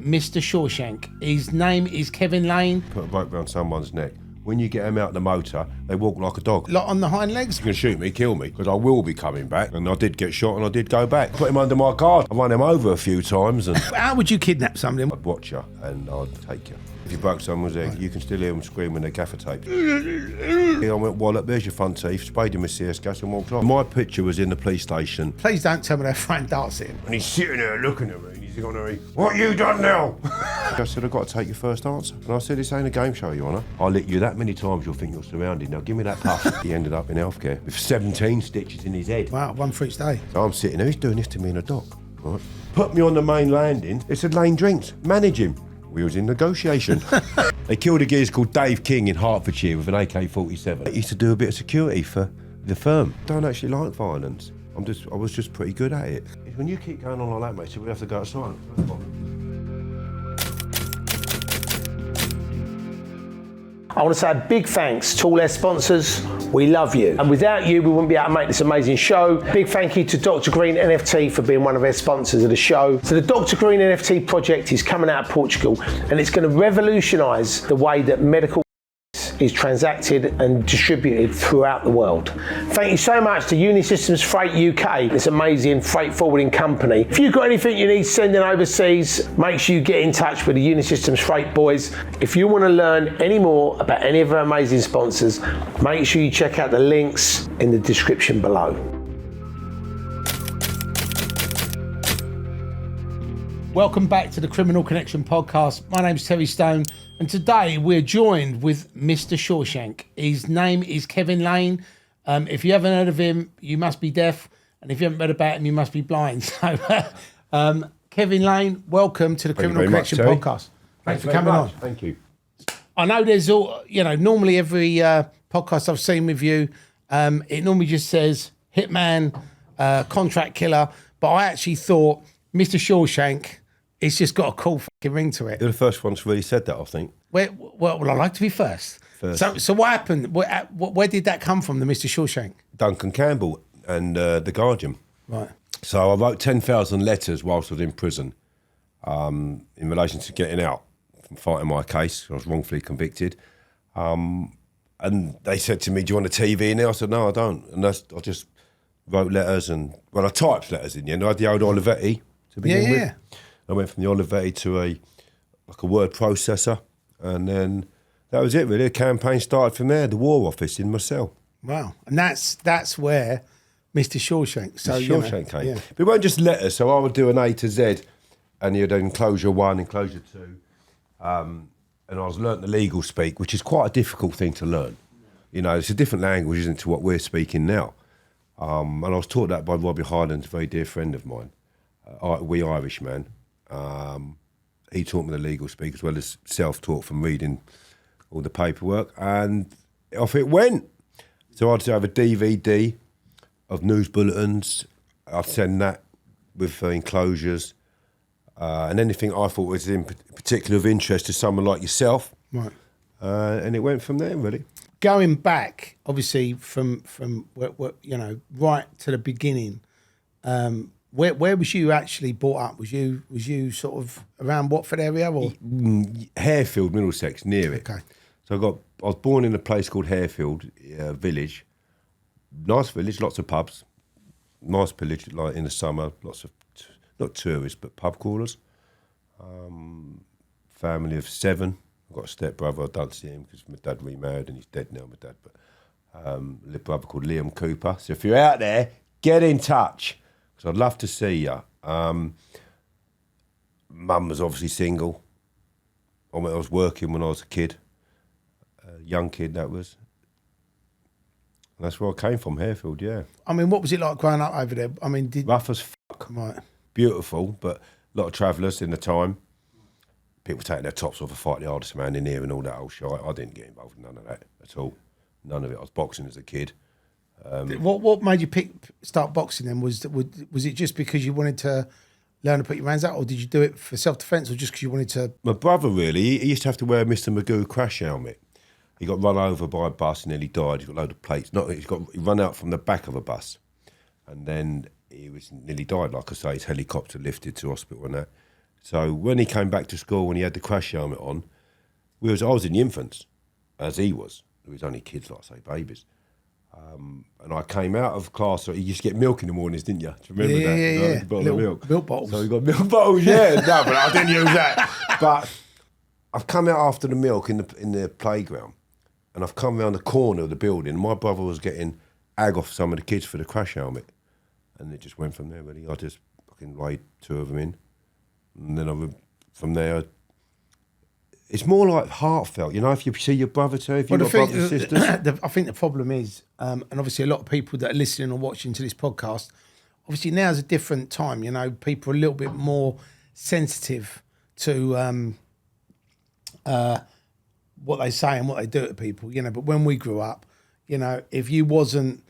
Mr. Shawshank. His name is Kevin Lane. Put a rope around someone's neck. When you get them out of the motor, they walk like a dog. Lot on the hind legs. You can shoot me, kill me, because I will be coming back. And I did get shot and I did go back. Put him under my guard. I run him over a few times and... How would you kidnap somebody? I'd watch you and I'd take you. If you broke someone's egg, you can still hear them scream when they're gaffer taped. I went, wallop, there's your front teeth, sprayed him with CS gas and walked off. My picture was in the police station. Please don't tell me they're throwing darts at him. And he's sitting there looking at me and he's going to me, what you done now? I said, I've got to take your first answer. And I said, this ain't a game show, Your Honour. I'll lick you that many times you'll think you're surrounded. Now give me that puff. He ended up in healthcare with 17 stitches in his head. Wow, one for each day. So I'm sitting there, he's doing this to me in a dock. Right? Put me on the main landing. They said, Lane Drinks, manage him. We was in negotiation. They killed a geezer called Dave King in Hertfordshire with an AK-47. He used to do a bit of security for the firm. Don't actually like violence. I was just pretty good at it. When you keep going on like that, mate, so we have to go outside. I want to say a big thanks to all our sponsors. We love you. And without you, we wouldn't be able to make this amazing show. Big thank you to Dr. Green NFT for being one of our sponsors of the show. So the Dr. Green NFT project is coming out of Portugal and it's going to revolutionise the way that medical is transacted and distributed throughout the world. Thank you so much to Unisystems Freight UK, this amazing freight forwarding company. If you've got anything you need sending overseas, make sure you get in touch with the Unisystems Freight boys. If you want to learn any more about any of our amazing sponsors, make sure you check out the links in the description below. Welcome back to the Criminal Connection podcast. My name's Terry Stone, and today we're joined with Mr. Shawshank. His name is Kevin Lane. If you haven't heard of him, you must be deaf, and if you haven't read about him, you must be blind. So, Kevin Lane, welcome to the Criminal Connection podcast. Thanks for coming on. Thank you. I know there's all, normally every podcast I've seen with you, it normally just says hitman, contract killer, but I actually thought Mr. Shawshank, it's just got a cool fucking ring to it. You're the first one to really said that, I think. Well, I like to be first. So what happened? Where did that come from, the Mr. Shawshank? Duncan Campbell and The Guardian. Right. So I wrote 10,000 letters whilst I was in prison in relation to getting out from fighting my case. I was wrongfully convicted. And they said to me, do you want a TV now? I said, no, I don't. And I just wrote letters I typed letters in the end. I had the old Olivetti to begin with. I went from the Olivetti to a word processor, and then that was it really. The campaign started from there, the War Office in my cell. Wow. And that's where Mr. Shawshank. So Shawshank came. Yeah. But it weren't just letters, so I would do an A to Z, and you'd enclosure 1, enclosure 2. And I was learnt the legal speak, which is quite a difficult thing to learn. It's a different language, isn't it, to what we're speaking now. And I was taught that by Robbie Hyland, a very dear friend of mine, wee Irishman. He taught me the legal speak as well as self-taught from reading all the paperwork, and off it went. So I'd have a DVD of news bulletins. I'd send that with enclosures and anything I thought was in particular of interest to someone like yourself. Right. And it went from there, really. Going back, obviously, from right to the beginning, where was you actually brought up? Was you sort of around Watford area or Harefield, Middlesex, near it. Okay. So I was born in a place called Harefield village. Nice village, lots of pubs. Nice village, like in the summer, lots of not tourists but pub crawlers. Family of 7. I've got a stepbrother. I don't see him because my dad remarried and he's dead now. My dad, but a little brother called Liam Cooper. So if you're out there, get in touch. So I'd love to see you. Mum was obviously single. I was working when I was a kid, a young kid that was. And that's where I came from, Harefield, yeah. I mean, what was it like growing up over there? I mean, rough as fuck. Right. Beautiful, but a lot of travellers in the time. People taking their tops off to fight the hardest man in here and all that old shit. I didn't get involved in none of that at all. None of it. I was boxing as a kid. What made you start boxing then? Was it just because you wanted to learn to put your hands out, or did you do it for self-defence, or just because you wanted to? My brother, really, he used to have to wear a Mr. Magoo crash helmet. He got run over by a bus and nearly died. He's got a load of plates. He run out from the back of a bus, and then he nearly died. Like I say, his helicopter lifted to hospital and that. So when he came back to school, when he had the crash helmet on, I was in the infants, as he was. He was only kids, like I say, babies. And I came out of class. So you used to get milk in the mornings, didn't you? Do you remember that? Yeah. Bottle of milk. Milk bottles. So we got milk bottles, yeah. No, but I didn't use that. But I've come out after the milk in the playground, and I've come round the corner of the building. My brother was getting ag off some of the kids for the crash helmet, and it just went from there. Really, I just fucking laid 2 of them in, and then from there. It's more like heartfelt, you know. If you see your brother, if you've got brothers and sisters. I think the problem is, and obviously a lot of people that are listening or watching to this podcast, obviously now's a different time. You know, people are a little bit more sensitive to what they say and what they do to people. You know, but when we grew up, you know, if you wasn't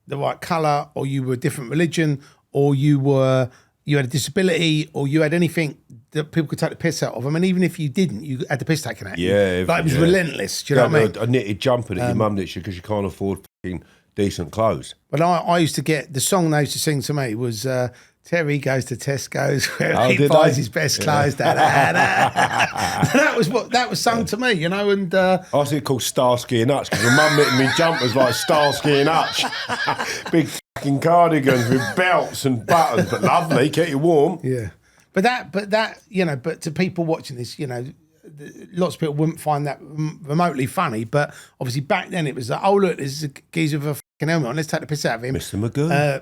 the right colour, or you were a different religion, or you had a disability, or you had anything that people could take the piss out of. I mean, even if you didn't, you had the piss taken out of you. Yeah. Like, it was relentless. Do you know what I mean? A knitted jumper that your mum knits you because you can't afford fucking decent clothes. But I used to get, the song they used to sing to me was Terry goes to Tesco's where he buys his best clothes. Da, da, da. that was sung to me, you know. And I see it called Starsky and Hutch because my mum knitted me jumpers like Starsky and Hutch. Big fucking cardigans with belts and buttons, but lovely, keep you warm. Yeah. But that, you know, but to people watching this, you know, lots of people wouldn't find that remotely funny. But obviously back then it was like, oh, look, there's a geezer with a fucking helmet on, let's take the piss out of him. Mr. Magoo.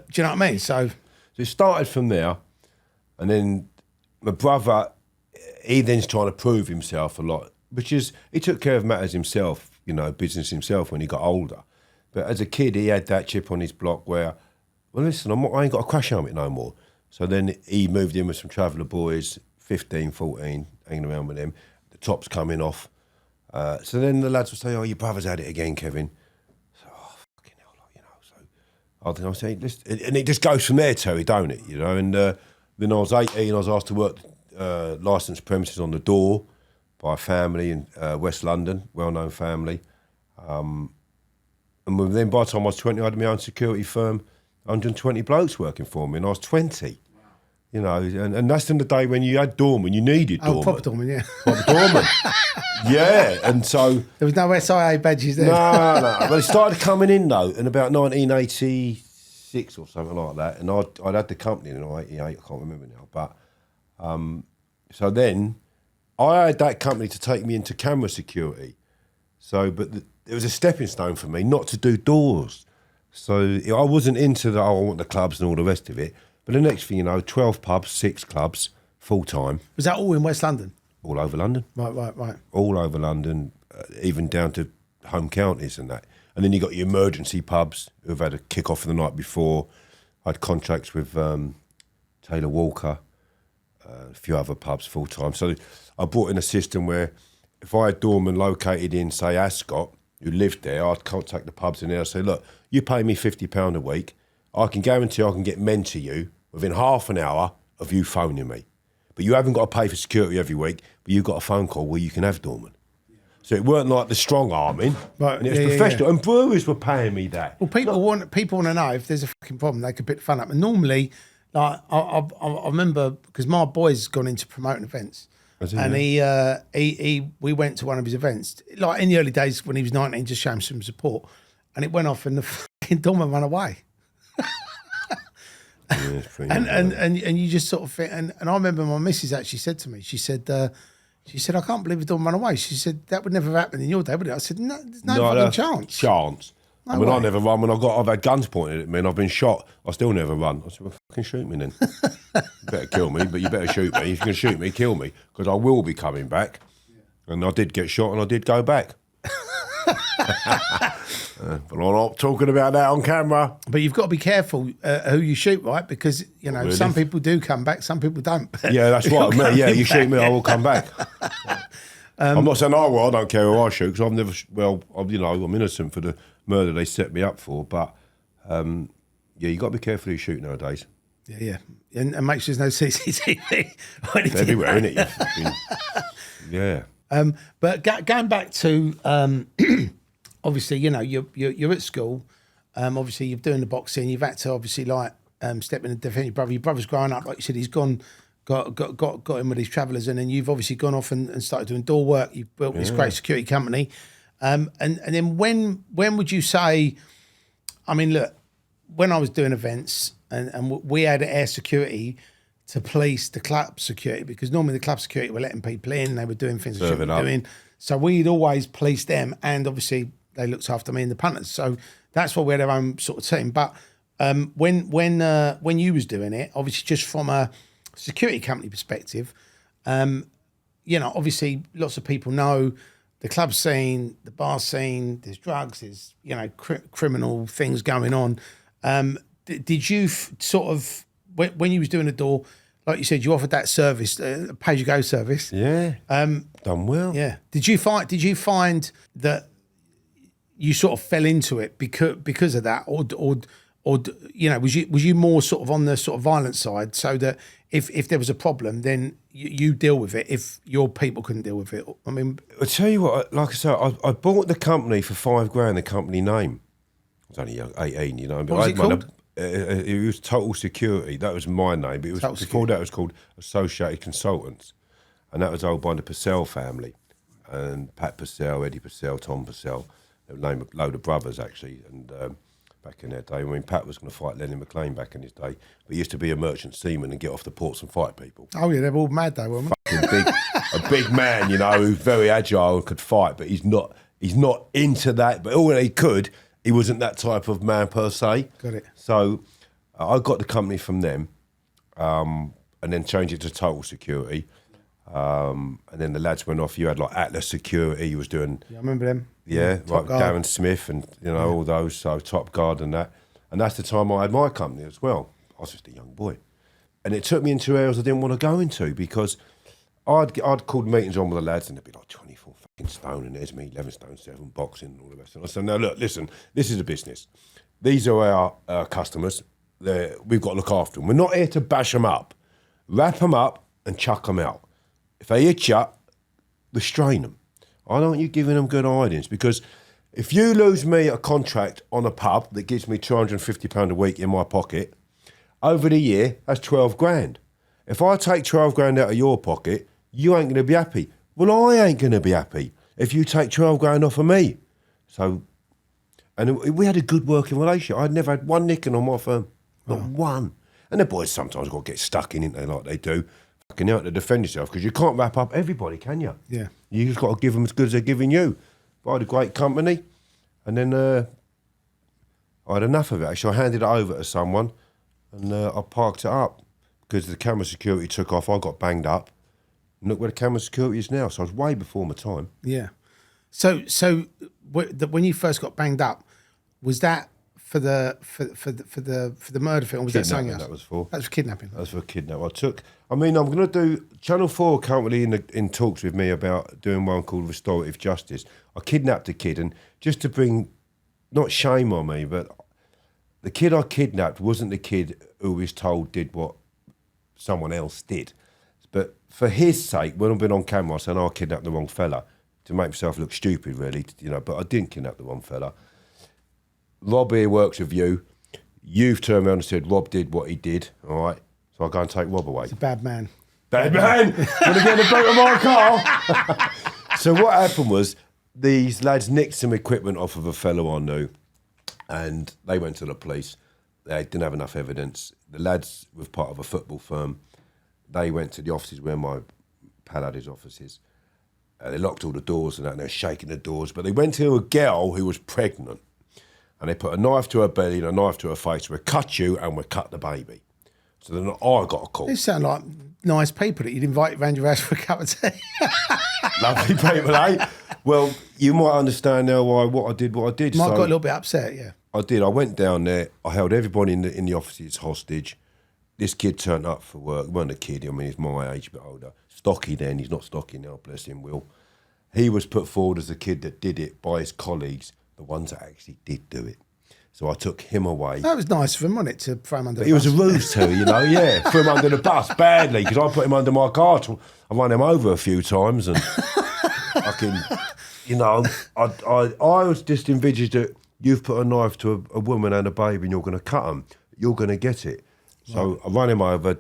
Do you know what I mean? So it started from there, and then my brother, he then's trying to prove himself a lot, which is, he took care of matters himself, you know, business himself when he got older. But as a kid, he had that chip on his block where, well, listen, I ain't got a crash helmet no more. So then he moved in with some traveller boys, 15, 14, hanging around with them. The top's coming off. So then the lads would say, oh, your brother's had it again, Kevin. So, oh, fucking hell, like, you know. So I'll say, listen, and it just goes from there, Terry, don't it? You know, and then I was 18, I was asked to work licensed premises on the door by a family in West London, well-known family. And then by the time I was 20, I had my own security firm, 120 blokes working for me, and I was 20. You know, and that's in the day when you had doorman, you needed doorman. Oh, proper doorman, yeah. Proper doorman. Yeah, and so... There was no SIA badges there. No. But it started coming in, though, in about 1986 or something like that, and I'd had the company in 88, I can't remember now, but... so then, I had that company to take me into camera security. So, but it was a stepping stone for me not to do doors. So I wasn't into I want the clubs and all the rest of it. But the next thing you know, 12 pubs, 6 clubs, full time. Was that all in West London? All over London. Right. All over London, even down to home counties and that. And then you got your emergency pubs who've had a kick off the night before. I had contracts with Taylor Walker, a few other pubs full time. So I brought in a system where if I had doorman located in, say, Ascot, who lived there, I'd contact the pubs in there and say, look, you pay me £50 a week, I can guarantee I can get men to you within half an hour of you phoning me. But you haven't got to pay for security every week, but you've got a phone call where you can have doorman. So it weren't like the strong arming, right? And it was professional. And breweries were paying me that. Well, people want to know if there's a fucking problem, they could pick the phone up. And normally, like I remember, because my boy's gone into promoting events, and we went to one of his events, like in the early days when he was 19, just show him some support, and it went off, and the fucking doorman ran away. Yeah, and you just sort of think, and I remember my missus actually said to me, she said, I can't believe the doorman ran away. She said, that would never happen in your day, would it? I said, no, there's no fucking chance. No, I mean, I never run when I've had guns pointed at me and I've been shot. I still never run. I said, well, fucking shoot me then. You better kill me, but you better shoot me. If you're going to shoot me, kill me, because I will be coming back. Yeah. And I did get shot and I did go back. But I'm not talking about that on camera. But you've got to be careful who you shoot, right? Because, you know, some people do come back, some people don't. Yeah, that's what I mean. Yeah, you shoot me, I will come back. I'm not saying, oh, well, I don't care who I shoot, because I've never, I'm innocent for the murder they set me up for. But, yeah, you got to be careful who you shoot nowadays. Yeah. And make sure there's no CCTV or anything. Everywhere, isn't it? Yeah. But going back to, obviously, you know, you're at school. Obviously, you're doing the boxing. You've had to obviously step in and defend your brother. Your brother's growing up, like you said. He's gone got in with these travellers, and then you've obviously gone off and started doing door work. You've built this great security company, and then when would you say? I mean, look, when I was doing events and we had air security to police the club security, because normally the club security were letting people in, they were doing things they shouldn't be doing. So we'd always police them, and obviously they looked after me and the punters. So that's why we had our own sort of team. But when you was doing it, obviously just from a security company perspective, obviously lots of people know the club scene, the bar scene, there's drugs, there's, criminal things going on. Did you sort of, when you was doing the door, like you said, you offered that service, pay-as-you-go service. Yeah, done well. Yeah. Did you find that you sort of fell into it because of that, or was you more sort of on the sort of violent side, so that if there was a problem, then you deal with it if your people couldn't deal with it? I mean, I'll tell you what, like I said, I bought the company for $5,000, the company name. I was only young, 18, But what was it called? It was Total Security. That was my name. But it was before that. It was called Associated Consultants, and that was owned by the Purcell family, and Pat Purcell, Eddie Purcell, Tom Purcell. They were named a load of brothers actually, and back in that day, I mean, Pat was going to fight Lenny McLean back in his day, but he used to be a merchant seaman and get off the ports and fight people. Oh yeah, they're all mad though, weren't they? A big man, who's very agile and could fight, but he's not into that. But all he could, he wasn't that type of man per se. Got it. So I got the company from them, and then changed it to Total Security. And then the lads went off. You had like Atlas Security. You was doing. Yeah, I remember them. Yeah, like Darren Smith and all those. So Top Guard and that. And that's the time I had my company as well. I was just a young boy, and it took me into areas I didn't want to go into, because I'd called meetings on with the lads, and there'd be like 24 fucking stone, and there's me 11 stone 7 boxing and all the rest. And I said, no, look, listen, this is a business. These are our customers. We've got to look after them. We're not here to bash them up. Wrap them up and chuck them out. If they hit you, restrain them. I don't want you giving them good ideas, because if you lose me a contract on a pub that gives me £250 a week in my pocket, over the year, that's 12 grand. If I take 12 grand out of your pocket, you ain't going to be happy. Well, I ain't going to be happy if you take 12 grand off of me. So, and we had a good working relationship. I'd never had one nicking on my firm. Not one. And the boys sometimes got to get stuck in, ain't they, like they do. Fucking out to defend yourself, because you can't wrap up everybody, can you? Yeah. You just got to give them as good as they're giving you. But I had a great company, and then I had enough of it. Actually, I handed it over to someone, and I parked it up, because the camera security took off. I got banged up. And look where the camera security is now. So I was way before my time. Yeah. So when you first got banged up, was that for the murder film? Was that something else? That was for. That was for kidnapping. That was for kidnapping. I'm going to do, Channel 4 currently in talks with me about doing one called Restorative Justice. I kidnapped a kid, and just to bring, not shame on me, but the kid I kidnapped wasn't the kid who was told did what someone else did. But for his sake, when I've been on camera, I said, I kidnapped the wrong fella, to make myself look stupid, really, but I didn't kidnap the wrong fella. Rob here works with you. You've turned around and said Rob did what he did, all right? So I'll go and take Rob away. He's a bad man. Bad man! Want to get the boot of my car? So what happened was, these lads nicked some equipment off of a fellow I knew, and they went to the police. They didn't have enough evidence. The lads were part of a football firm. They went to the offices where my pal had his offices. They locked all the doors and that, and they were shaking the doors. But they went to a girl who was pregnant, and they put a knife to her belly and a knife to her face. We'll cut you and we'll cut the baby. So then I got a call. They sound like nice people that you'd invite around your house for a cup of tea. Lovely people, eh? Well, you might understand now why what I did. Might got a little bit upset, yeah. I did. I went down there. I held everybody in the offices hostage. This kid turned up for work. He wasn't a kid. I mean, he's my age, a bit older. Stocky then. He's not stocky now, bless him, Will. He was put forward as the kid that did it by his colleagues, the ones that actually did do it. So I took him away. That was nice of him, wasn't it, to throw him under the He bus? was a ruse too, yeah. Threw him under the bus badly, because I put him under my car. I ran him over a few times, and I was just envisaged that you've put a knife to a woman and a baby and you're going to cut them. You're going to get it. So I ran him over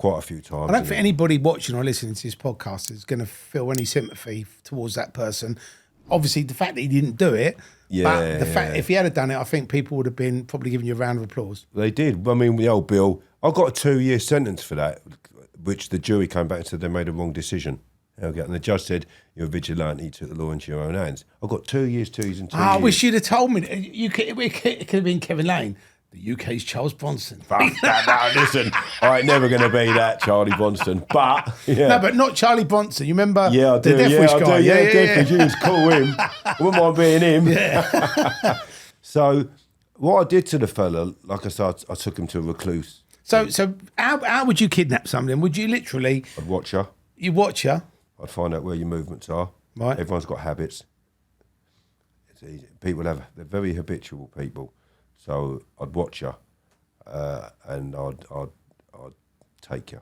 quite a few times. I don't think anybody watching or listening to this podcast is going to feel any sympathy towards that person. Obviously, the fact that he didn't do it, but the fact if he had done it, I think people would have been probably giving you a round of applause. They did. I mean, the old Bill, I got a 2-year sentence for that, which the jury came back and said they made a wrong decision. And the judge said, you're a vigilante, you took the law into your own hands. I got 2 years, 2 years and 2 years. I wish you'd have told me. It could have been Kevin Lane. The UK's Charles Bronson. Fuck that, no, listen, I ain't never going to be that, Charlie Bronson. But, yeah. No, but not Charlie Bronson. You remember I do, the Death Wish guy? Death Wish, you was cool him. I wouldn't mind being him. Yeah. So, what I did to the fella, like I said, I took him to a recluse. So how would you kidnap somebody? Would you literally... I'd watch her. You watch her? I'd find out where your movements are. Right. Everyone's got habits. It's easy. They're very habitual people. So I'd watch her, and I'd take her.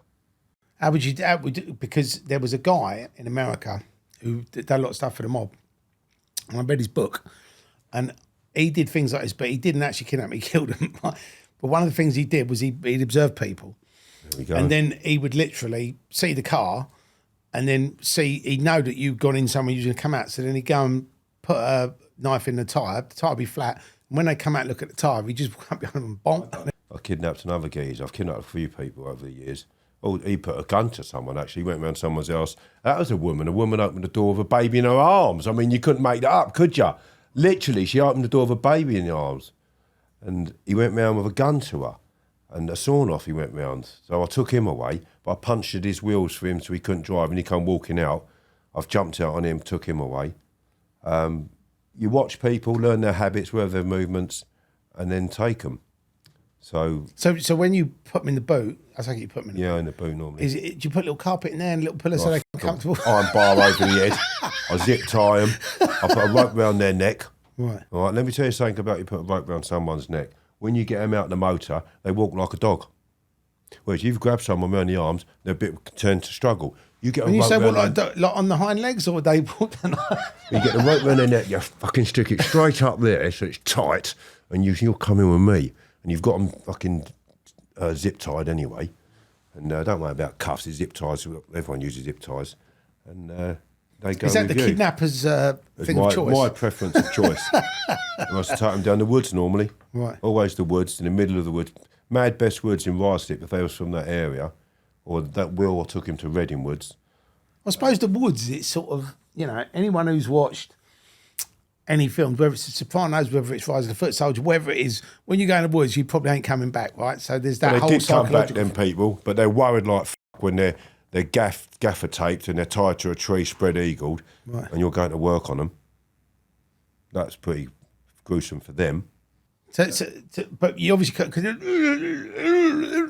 How would you? Because there was a guy in America who did a lot of stuff for the mob, and I read his book, and he did things like this, but he didn't actually kidnap. He killed them. But one of the things he did was he'd observe people, There we go. and then he would literally see the car, and then he'd know that you'd gone in somewhere, you were going to come out, so then he'd go and put a knife in the tyre would be flat. When they come out and look at the tyre, he just walk up behind them and bonk. I kidnapped another geezer. I've kidnapped a few people over the years. Oh, he put a gun to someone, actually. He went round someone's house. That was a woman. A woman opened the door with a baby in her arms. I mean, you couldn't make that up, could you? Literally, she opened the door with a baby in her arms. And he went round with a gun to her. And a sawn-off he went round. So I took him away, but I punctured his wheels for him so he couldn't drive, and he come walking out. I've jumped out on him, took him away. You watch people, learn their habits, where their movements, and then take them. So when you put them in the boot, I think you put them in. In the boot normally. Do you put a little carpet in there and a little pillow so they can comfortable? Iron bar over the head. I zip tie them. I put a rope round their neck. Right. All right. Let me tell you something about you put a rope round someone's neck. When you get them out the motor, they walk like a dog. Whereas you've grabbed someone around the arms, they're a bit turned to struggle. You get When a you rope say round like on the hind legs, or they walk the you get the rope around their neck, you fucking stick it straight up there so it's tight, and you'll come in with me, and you've got them fucking zip tied anyway. And don't worry about cuffs, it's zip ties. Everyone uses zip ties, and they go. Is that with the you. kidnapper's thing of choice? My preference of choice. I must take them down the woods normally. Right. Always the woods, in the middle of the woods. Mad Best Woods in Ryslip, if they was from that area, or that Will, I took him to Reading Woods. I suppose the woods, it's sort of, anyone who's watched any films, whether it's The Sopranos, whether it's Rise of the Foot Soldier, whether it is, when you go in the woods, you probably ain't coming back, right? So there's that They whole did come back, psychological... them people, but they're worried like when they're gaffer taped and they're tied to a tree, spread eagled, Right. and you're going to work on them. That's pretty gruesome for them. But you obviously... Cause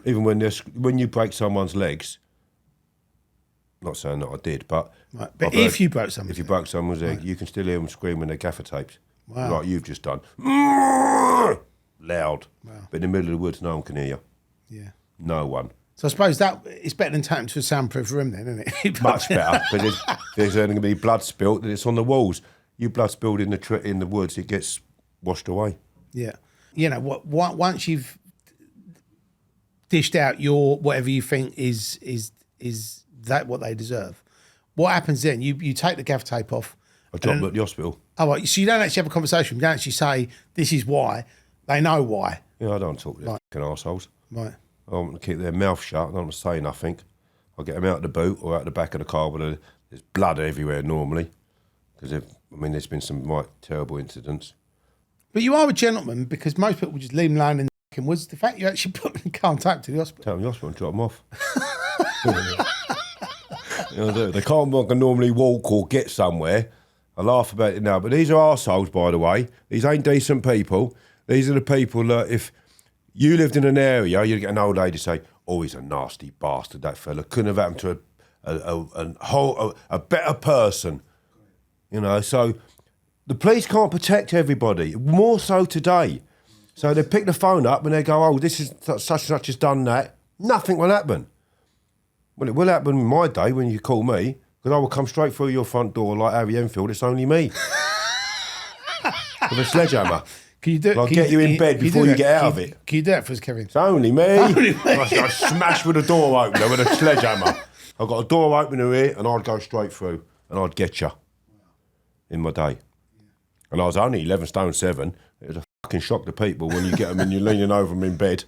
Even when you break someone's legs, not saying that I did, but... Right, but if you broke someone's If you broke someone's leg, you can still hear them scream when they're gaffer taped. Wow. Like you've just done. Loud. Wow. But in the middle of the woods, no one can hear you. Yeah. No one. So I suppose that it's better than taking to a soundproof room then, isn't it? Much better. But there's only going to be blood spilt, and it's on the walls. You blood spilled in the woods, it gets washed away. Yeah. Once you've dished out your whatever you think is that what they deserve, what happens then? You take the gaff tape off. I dropped them at the hospital. Oh, right. So you don't actually have a conversation. You don't actually say this is why. They know why. Yeah, I don't talk to them fucking arseholes. Right. I want to keep their mouth shut. I don't want to say nothing. I'll get them out of the boot or out the back of the car where there's blood everywhere normally. Because, there's been some right terrible incidents. But you are a gentleman, because most people just leave them lying in the fucking woods. The fact you actually put them in the car and take them to the hospital. Take them to the hospital and drop them off. They can't normally walk or get somewhere. I laugh about it now, but these are arseholes, by the way. These ain't decent people. These are the people that if you lived in an area, you'd get an old lady say, "Oh, he's a nasty bastard, that fella. Couldn't have happened to a better person." So the police can't protect everybody, more so today. So they pick the phone up and they go, "Oh, this is such and such has done that." Nothing will happen. Well, it will happen in my day when you call me, because I will come straight through your front door like Harry Enfield. It's only me with a sledgehammer. Can you do? I'll get you in bed before you get out of it. Can you do that for us, Kevin? It's only me. I smash with a door opener with a sledgehammer. I've got a door opener here, and I'd go straight through, and I'd get you in my day. And I was only 11 stone 7. It was a fucking shock to people when you get them and you're leaning over them in bed.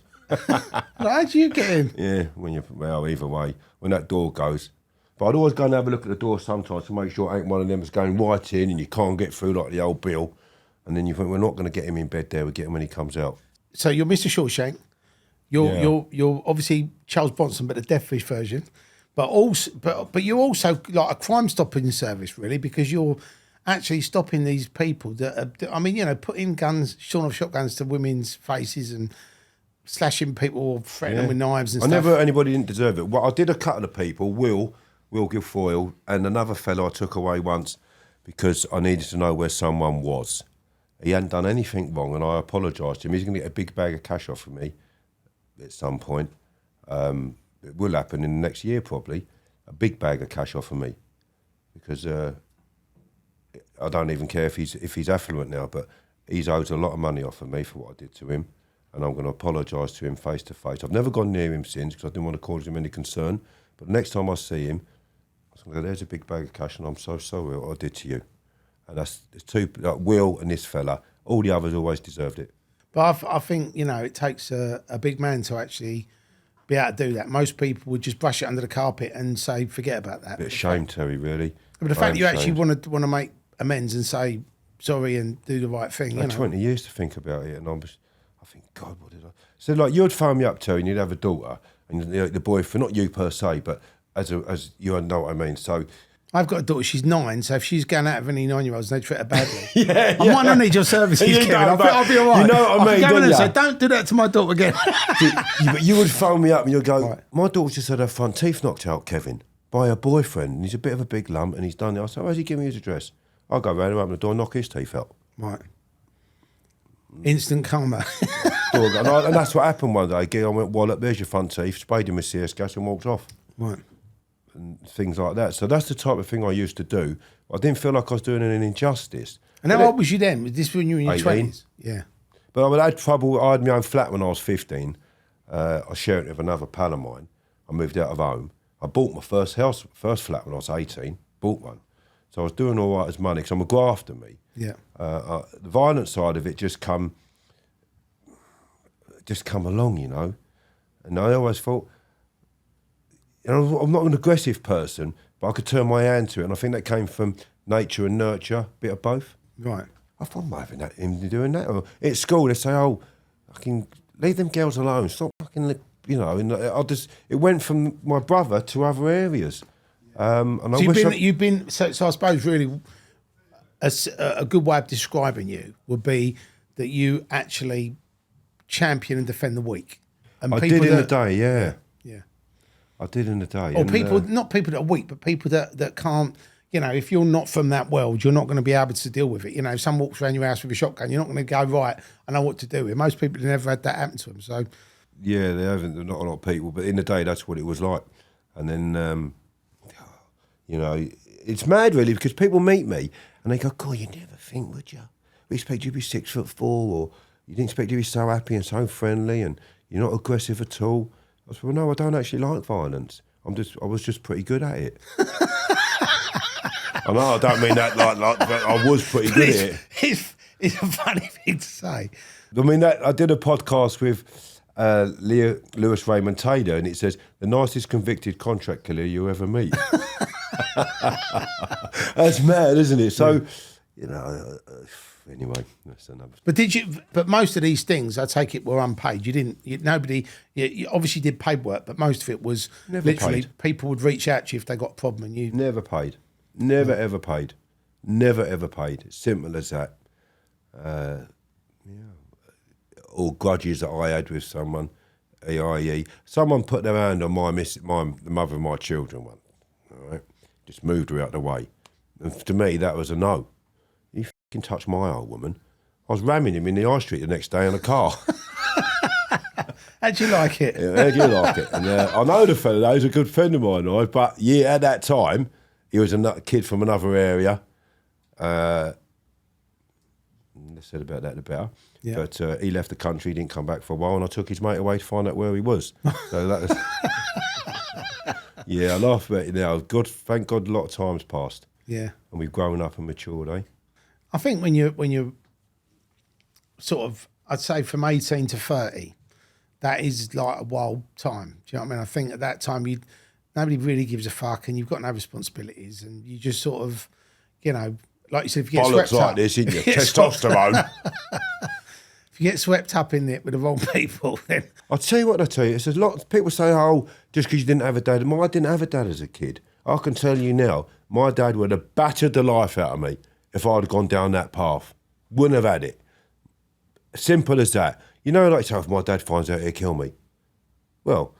How do you get in? Yeah, either way, when that door goes. But I'd always go and have a look at the door sometimes to make sure it ain't one of them that's going right in and you can't get through like the old Bill. And then you think, we're not going to get him in bed there, we'll get him when he comes out. So you're Mr. Shawshank. You're obviously Charles Bronson, but the Deathwish version. But you're also like a crime stopping service, really, because you're actually stopping these people that are, putting guns, shorn off shotguns to women's faces and slashing people or threatening them with knives and stuff. Anybody didn't deserve it. Well, I did a couple of people, Will Guilfoyle, and another fellow I took away once because I needed to know where someone was. He hadn't done anything wrong, and I apologised to him. He's going to get a big bag of cash off of me at some point. It will happen in the next year, probably. A big bag of cash off of me, because I don't even care if he's affluent now, but he's owed a lot of money off of me for what I did to him, and I'm going to apologise to him face to face. I've never gone near him since because I didn't want to cause him any concern. But the next time I see him, I was going to go, there's a big bag of cash, and I'm so sorry what I did to you. And there's two, like Will and this fella. All the others always deserved it. But I think, it takes a big man to actually be able to do that. Most people would just brush it under the carpet and say, forget about that. Bit of shame, Terry, really. But the fact that you actually want to make amends and say sorry and do the right thing. I had 20 years to think about it, and I think, God, what did I... So, like, you'd phone me up, Terry, and you'd have a daughter, and the boyfriend, not you per se, but as you know what I mean, so... I've got a daughter, she's 9, so if she's going out of any 9-year-olds and they treat her badly, I might not need your services, Kevin. I'll be all right. You know what I mean, don't you? So don't do that to my daughter again. But you would phone me up and you'd go, right, my daughter's just had her front teeth knocked out, Kevin, by her boyfriend, and he's a bit of a big lump, and he's done it. I said, where's he giving me his address? I'll go round and open the door and knock his teeth out. Right. Instant karma. And that's what happened one day. I went, Wallop, there's your front teeth, sprayed him with CS gas and walked off. Right. And things like that. So that's the type of thing I used to do. I didn't feel like I was doing an injustice. And how old was you then? Was this when you were in your 18. 20s? Yeah. But I had trouble. I had my own flat when I was 15. I shared it with another pal of mine. I moved out of home. I bought my first flat when I was 18. Bought one. So I was doing all right as money because I'm a grafter, me. Yeah. The violent side of it just come along, And I always thought, I'm not an aggressive person, but I could turn my hand to it, and I think that came from nature and nurture, a bit of both. Right. I thought, I'm having him doing that. Or at school, they say, "Oh, fucking leave them girls alone. Stop fucking," And it went from my brother to other areas. And so you've been. So I suppose really, a good way of describing you would be that you actually champion and defend the weak. And I did in the day, yeah. I did in the day. Or people, not people that are weak, but people that can't, if you're not from that world, you're not going to be able to deal with it. If someone walks around your house with a shotgun, you're not going to go, right, I know what to do with it. Most people have never had that happen to them. So, yeah, they haven't. Not a lot of people, but in the day, that's what it was like. And then, it's mad really because people meet me and they go, God, you never think, would you? We expect you to be 6'4", or you didn't expect you to be so happy and so friendly and you're not aggressive at all. I said, well, no, I don't actually like violence. I was just pretty good at it. I know, I don't mean that like but I was pretty good at it. It's a funny thing to say. I mean, I did a podcast with Lewis Raymond Taylor, and it says, the nicest convicted contract killer you ever meet. That's mad, isn't it? So, anyway, that's another. But most of these things, I take it, were unpaid. You obviously did paid work, but most of it was never literally paid. People would reach out to you if they got a problem, and you never paid, never ever paid, never ever paid. Simple as that. Or grudges that I had with someone, i.e., someone put their hand on the mother of my children once. All right, just moved her out the way, and to me that was a no. You can touch my old woman. I was ramming him in the high street the next day in a car. How'd you like it? Yeah, how'd you like it? And I know the fella, though, he's a good friend of mine, but yeah, at that time, he was a kid from another area. The less said about that, the better. Yeah. But he left the country, he didn't come back for a while, and I took his mate away to find out where he was. So that was... Yeah, I laugh about it now. Thank God a lot of time's passed. Yeah. And we've grown up and matured, eh? I think when you're sort of, I'd say from 18 to 30, that is like a wild time. Do you know what I mean? I think at that time nobody really gives a fuck, and you've got no responsibilities, and you just sort of, you know, like you said, if you get Bollocks swept like up, this, isn't you? Testosterone. if you get swept up in it with the wrong people, then I'll tell you what I tell you. It's a lot of people say, oh, just because you didn't have a dad. I didn't have a dad as a kid. I can tell you now, my dad would have battered the life out of me if I'd gone down that path. Wouldn't have had it. Simple as that. You know, like, so if my dad finds out, he'll kill me. Well,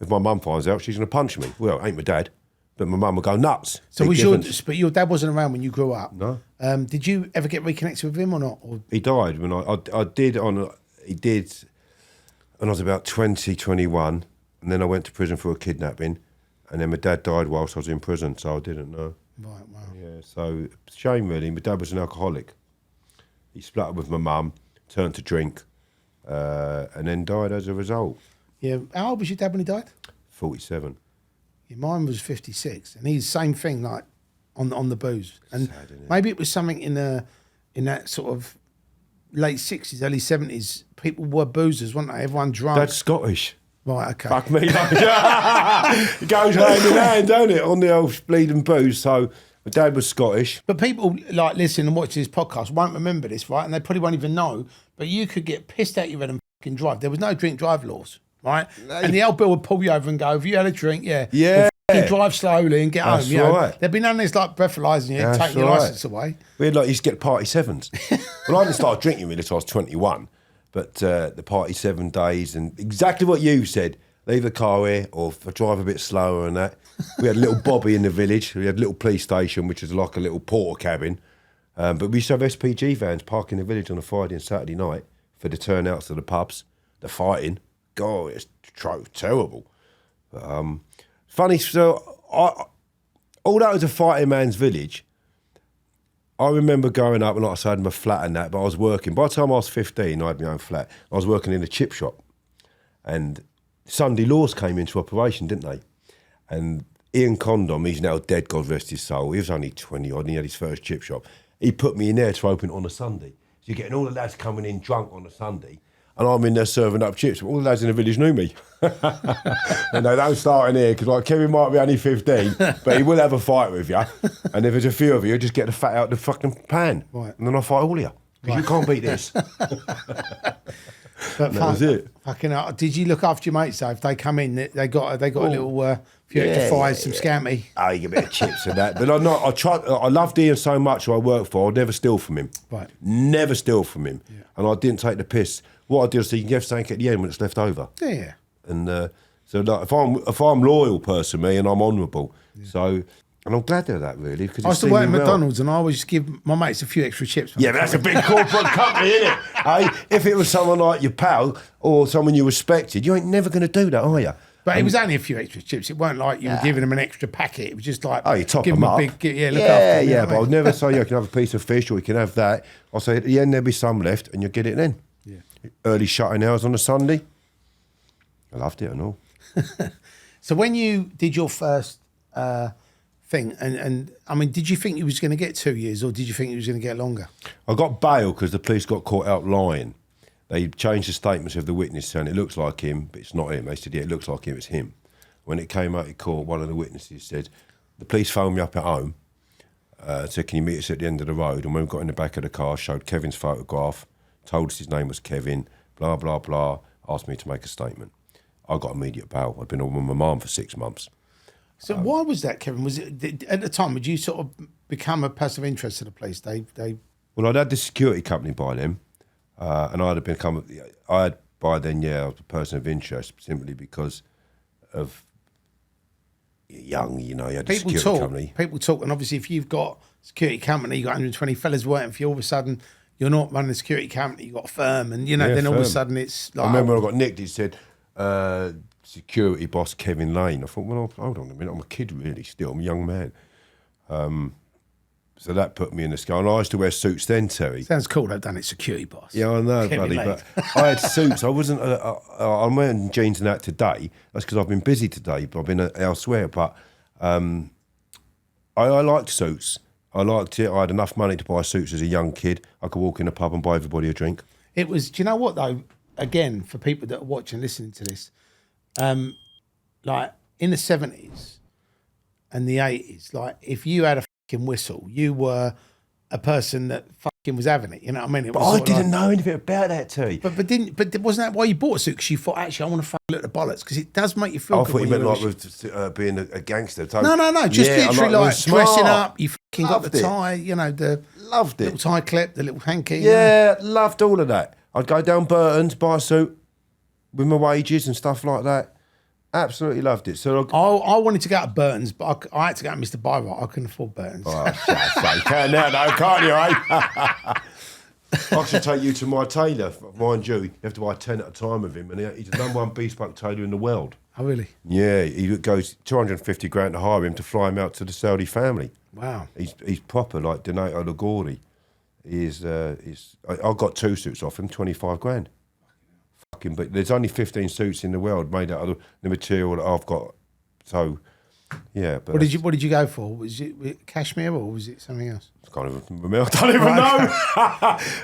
if my mum finds out, she's going to punch me. Well, ain't my dad, but my mum will go nuts. So but your dad wasn't around when you grew up? No. Did you ever get reconnected with him or not? Or? He died when he did when I was about 20, 21, and then I went to prison for a kidnapping, and then my dad died whilst I was in prison, so I didn't know. Right, wow. Yeah, so shame really. My dad was an alcoholic. He split up with my mum, turned to drink, and then died as a result. Yeah. How old was your dad when he died? 47. Yeah, mine was 56, and he's the same thing, like on the booze. And Sad, isn't it? maybe it was something in that sort of late 60s, early 70s. People were boozers, weren't they? Everyone drunk. Dad's Scottish. Right, okay. Fuck me. It goes hand in hand, don't it, on the old bleeding booze. So my dad was Scottish. But people like listen and watch this podcast won't remember this, right? And they probably won't even know. But you could get pissed out your head and fucking drive. There was no drink drive laws, right? And the old bill would pull you over and go, "Have you had a drink? Yeah, Yeah. Fucking drive slowly and get That's home." You know, right. there'd be none of this like breathalyzing you, That's taking your right. license away. We had used to get party sevens. Well, I didn't start drinking really until I was 21. But the party 7 days and exactly what you said. Leave the car here or drive a bit slower and that. We had a little bobby in the village. We had a little police station, which was like a little porter cabin. But we used to have SPG vans park in the village on a Friday and Saturday night for the turnouts to the pubs, the fighting. God, it's terrible. Funny, so although it was a fighting man's village, I remember growing up, and like I said, I had my flat and that, but I was working. By the time I was 15, I had my own flat. I was working in a chip shop. And Sunday laws came into operation, didn't they? And Ian Condom, he's now dead, God rest his soul. He was only 20 odd and he had his first chip shop. He put me in there to open it on a Sunday. So you're getting all the lads coming in drunk on a Sunday, and I'm in there serving up chips. But all the lads in the village knew me. And they don't start in here because like Kevin might be only 15, but he will have a fight with you. And if there's a few of you, just get the fat out the fucking pan. Right. And then I fight all of you. Because you can't beat this. But that was it. Fucking hell. Did you look after your mates though? If they come in, they got a little few extra fries, some scampi. Oh, you get a bit of chips and that. But I loved Ian so much who I worked for, I'd never steal from him. Right. Never steal from him. Yeah. And I didn't take the piss. What I did was you can get something at the end when it's left over. Yeah. And so like, if I'm loyal person, me, and I'm honourable. Yeah. So, and I'm glad of that really. I used to work at McDonald's and I always give my mates a few extra chips. Yeah, but that's a big corporate company, isn't it? Hey, if it was someone like your pal or someone you respected, you ain't never going to do that, are you? But it was only a few extra chips. It weren't like you were giving them an extra packet. It was just like, you top give them a up. big, look after them. Yeah, but I'd never say you can have a piece of fish or you can have that. I'll say at the end there'll be some left and you'll get it then. Yeah. Early shutting hours on a Sunday. I loved it and all. So when you did your first thing, and I mean, did you think you was going to get 2 years or did you think you was going to get longer? I got bail because the police got caught out lying. They changed the statements of the witness saying it looks like him, but it's not him. They said, yeah, it looks like him, it's him. When it came out in court, one of the witnesses said, the police phoned me up at home, said, can you meet us at the end of the road? And when we got in the back of the car, showed Kevin's photograph, told us his name was Kevin, blah, blah, blah, asked me to make a statement. I got immediate bail. I'd been on with my mum for 6 months. So why was that, Kevin? Was it at the time? Would you sort of become a person of interest to the police? Well, I'd had the security company by then, and I had by then, I was a person of interest simply because of young, you had the security company. People talk, and obviously, if you've got a security company, you've got 120 fellas working for you. All of a sudden, you're not running a security company. You've got a firm, and then all of a sudden, it's like. I remember when I got nicked. It said. Security boss Kevin Lane. I thought, well, hold on a minute, I'm a kid really still, I'm a young man. So that put me in the sky. And I used to wear suits then, Terry. Sounds cool. They've done it, security boss. Yeah, I know, Kevin buddy. Lane. But I had suits. I wasn't. I'm wearing jeans and that today. That's because I've been busy today. But I've been elsewhere. But I liked suits. I liked it. I had enough money to buy suits as a young kid. I could walk in a pub and buy everybody a drink. It was. Do you know what though? Again, for people that are watching, listening to this, like in the 70s and the 80s, like if you had a fucking whistle, you were a person that fucking was having it. You know what I mean? It But was I sort of didn't know anything about that, Terry. But wasn't that why you bought a suit? Because you thought, actually, I want to fucking look at the bollocks because it does make you feel. I good thought you when meant you're like with being a gangster. So, No. Just yeah, literally I like was dressing smart. up. You fucking got Loved the it. tie. You know the Loved little it. tie clip, the little hanky. you know. Yeah, loved all of that. I'd go down Burton's, buy a suit with my wages and stuff like that. Absolutely loved it. So I wanted to go to Burton's, but I had to go to Mr. Byright. I couldn't afford Burton's. Oh, you can now, though, can't you, eh? I should take you to my tailor. Mind you, you have to buy 10 at a time with him, and he's the number one bespoke tailor in the world. Oh, really? Yeah, he goes 250 grand to hire him to fly him out to the Saudi family. Wow. He's proper, like Donato Ligori. I got 2 suits off him, 25 grand. Fucking, but there's only 15 suits in the world made out of the material that I've got. So, yeah. But What did you go for? Was it cashmere or was it something else? I don't even know.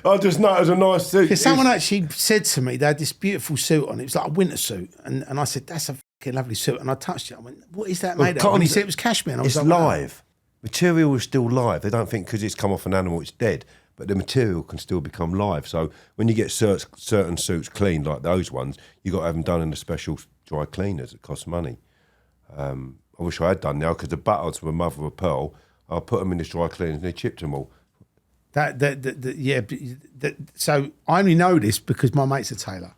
I just know it was a nice suit. Because someone actually said to me they had this beautiful suit on. It was like a winter suit, and I said that's a fucking lovely suit. And I touched it. I went, "What is that made of?" And he said it was cashmere. And I was It's like, wow. live. Material is still live. They don't think because it's come off an animal it's dead, but the material can still become live. So when you get certain suits cleaned like those ones, you got to have them done in the special dry cleaners. It costs money. I wish I had done now because the buttons were mother of pearl. I put them in this dry cleaners and they chipped them all. So I only know this because my mate's a tailor,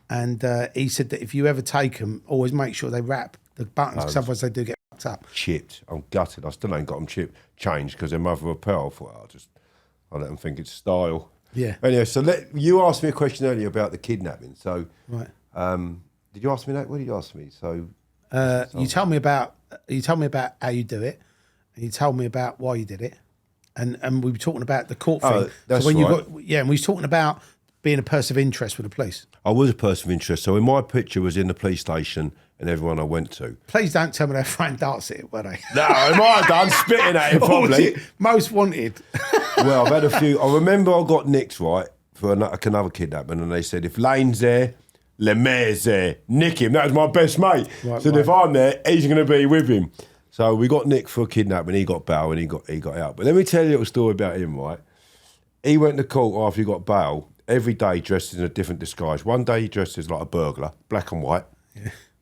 and he said that if you ever take them, always make sure they wrap the buttons because otherwise they do get fucked up. Chipped. I'm gutted. I still ain't got them changed because they're mother of pearl. I thought I'll let them think it's style. Yeah. Anyway, so you asked me a question earlier about the kidnapping. So, Right. Did you ask me that? What did you ask me? So, You told me about how you do it, and you told me about why you did it, and we were talking about the court thing. That's so when right. and we was talking about being a person of interest with the police. I was a person of interest. So, my picture was in the police station and everyone I went to. Please don't tell me they're throwing darts at it, were they? No, I might have done spitting at him Or was probably. it most wanted. Well, I've had a few. I remember I got nicked right for another kidnapping, and they said if Lane's there, Lemaire's there, nick him. That was my best mate. Right, Said right. if I'm there, he's going to be with him. So we got nicked for kidnapping. He got bail and he got out. But let me tell you a little story about him. Right, he went to court after he got bail. Every day dressed in a different disguise. One day he dressed as like a burglar, black and white,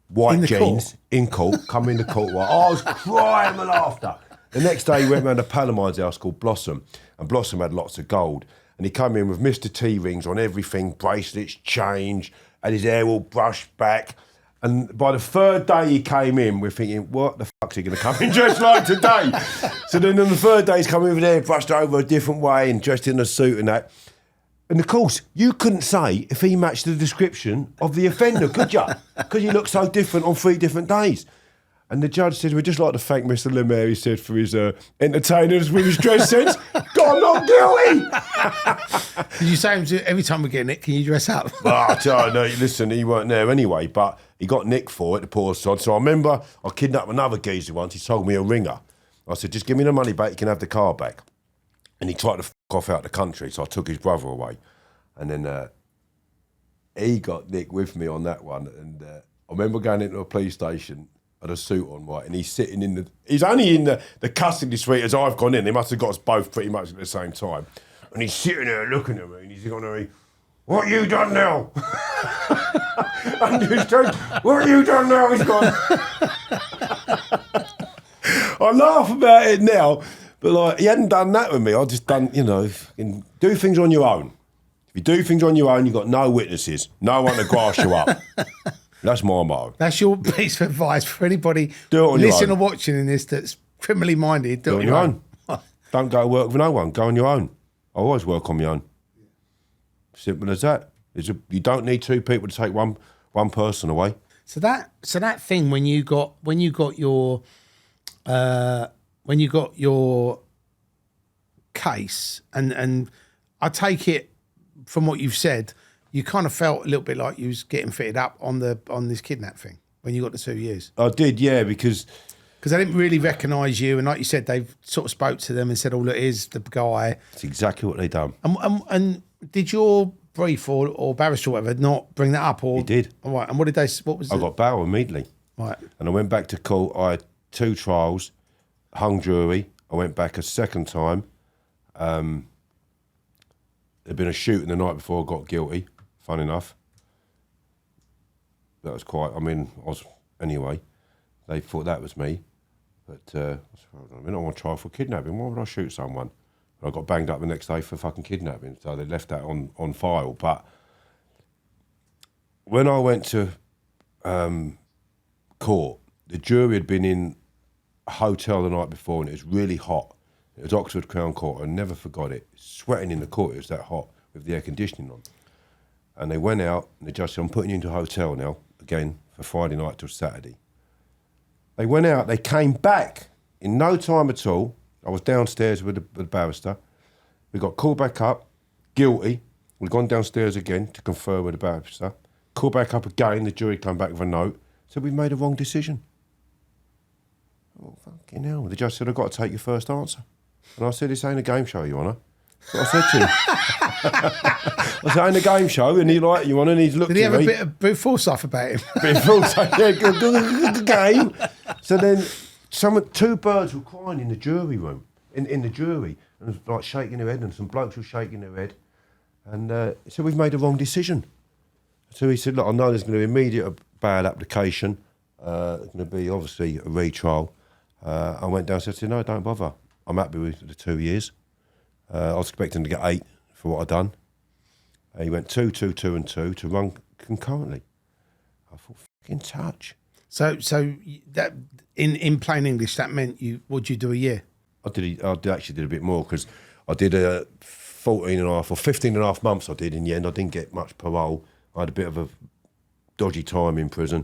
white In the jeans, in court, come in the court. Right. I was crying with laughter. The next day he went round a Palamine's house called Blossom, and Blossom had lots of gold. And he came in with Mr. T rings on everything, bracelets, change, had his hair all brushed back. And by the third day he came in, we're thinking, what the fuck's he going to come in dressed like today? So then on the third day he's coming over there, brushed over a different way and dressed in a suit and that. And of course, you couldn't say if he matched the description of the offender, could you? Because he looked so different on 3 different days. And the judge said, we'd just like to thank Mr. Lemaire, he said, for his entertainers with his dress sense. God, I'm not guilty! Did you say every time we get nicked, can you dress up? But no, listen, he weren't there anyway, but he got nicked for it, the poor sod. So I remember I kidnapped another geezer once, he sold me a ringer. I said, just give me the money back, you can have the car back. And he tried to off out the country, so I took his brother away. And then he got nicked with me on that one. And I remember going into a police station, had a suit on, right, and he's sitting he's only in the custody suite as I've gone in. They must have got us both pretty much at the same time. And he's sitting there looking at me, and he's going to me, what you done now? And he's going, what you done now? He's gone. I laugh about it now, but like, he hadn't done that with me. I just done, do things on your own. If you do things on your own, you've got no witnesses, no one to grass you up. That's my motto. That's your piece of advice for anybody Do it on your listening own. or watching in this that's criminally minded. Do it on your own. Don't go work with no one. Go on your own. I always work on my own. Simple as that. You don't need 2 people to take one person away. So that thing when you got your case, and I take it from what you've said, you kind of felt a little bit like you was getting fitted up on this kidnap thing when you got the 2 years. I did, yeah, because they didn't really recognise you, and like you said, they've sort of spoke to them and said, "Oh, look, here's the guy." it's exactly what they done. And did your brief or barrister or whatever not bring that up? Or He did. All right. And what did they? What was? I got bail immediately. Right. And I went back to court. I had 2 trials, hung jury. I went back a second time. There'd been a shooting the night before I got guilty, fun enough. That was anyway, they thought that was me. But I don't want to try for kidnapping. Why would I shoot someone? I got banged up the next day for fucking kidnapping. So they left that on file. But when I went to court, the jury had been in a hotel the night before and it was really hot. It was Oxford Crown Court. I never forgot it. Sweating in the court, it was that hot with the air conditioning on. And they went out and the judge said, I'm putting you into a hotel now, again, for Friday night till Saturday. They went out, they came back in no time at all. I was downstairs with the barrister. We got called back up, guilty. We'd gone downstairs again to confer with the barrister. Called back up again, the jury came back with a note. Said, we've made a wrong decision. Oh, fucking hell. The judge said, I've got to take your first answer. And I said, this ain't a game show, Your Honour. That's what I said to him. I said, ain't a game show. And he like, Your Honour, and he's looked at me. Did he have a bit of foresight about him? Bit of foresight, yeah, good game. So then 2 birds were crying in the jury room, in the jury, and was like shaking their head, and some blokes were shaking their head. And he said, we've made a wrong decision. So he said, look, I know there's going to be immediate bail application. There's going to be, obviously, a retrial. I went downstairs and said, no, don't bother. I'm happy with the 2 years. I was expecting to get 8 for what I'd done. He went 2, 2, 2 and 2 to run concurrently. I thought, fucking touch. So that in plain English, that meant would you do a year? I actually did a bit more because I did a 14 and a half or 15 and a half months I did in the end. I didn't get much parole. I had a bit of a dodgy time in prison.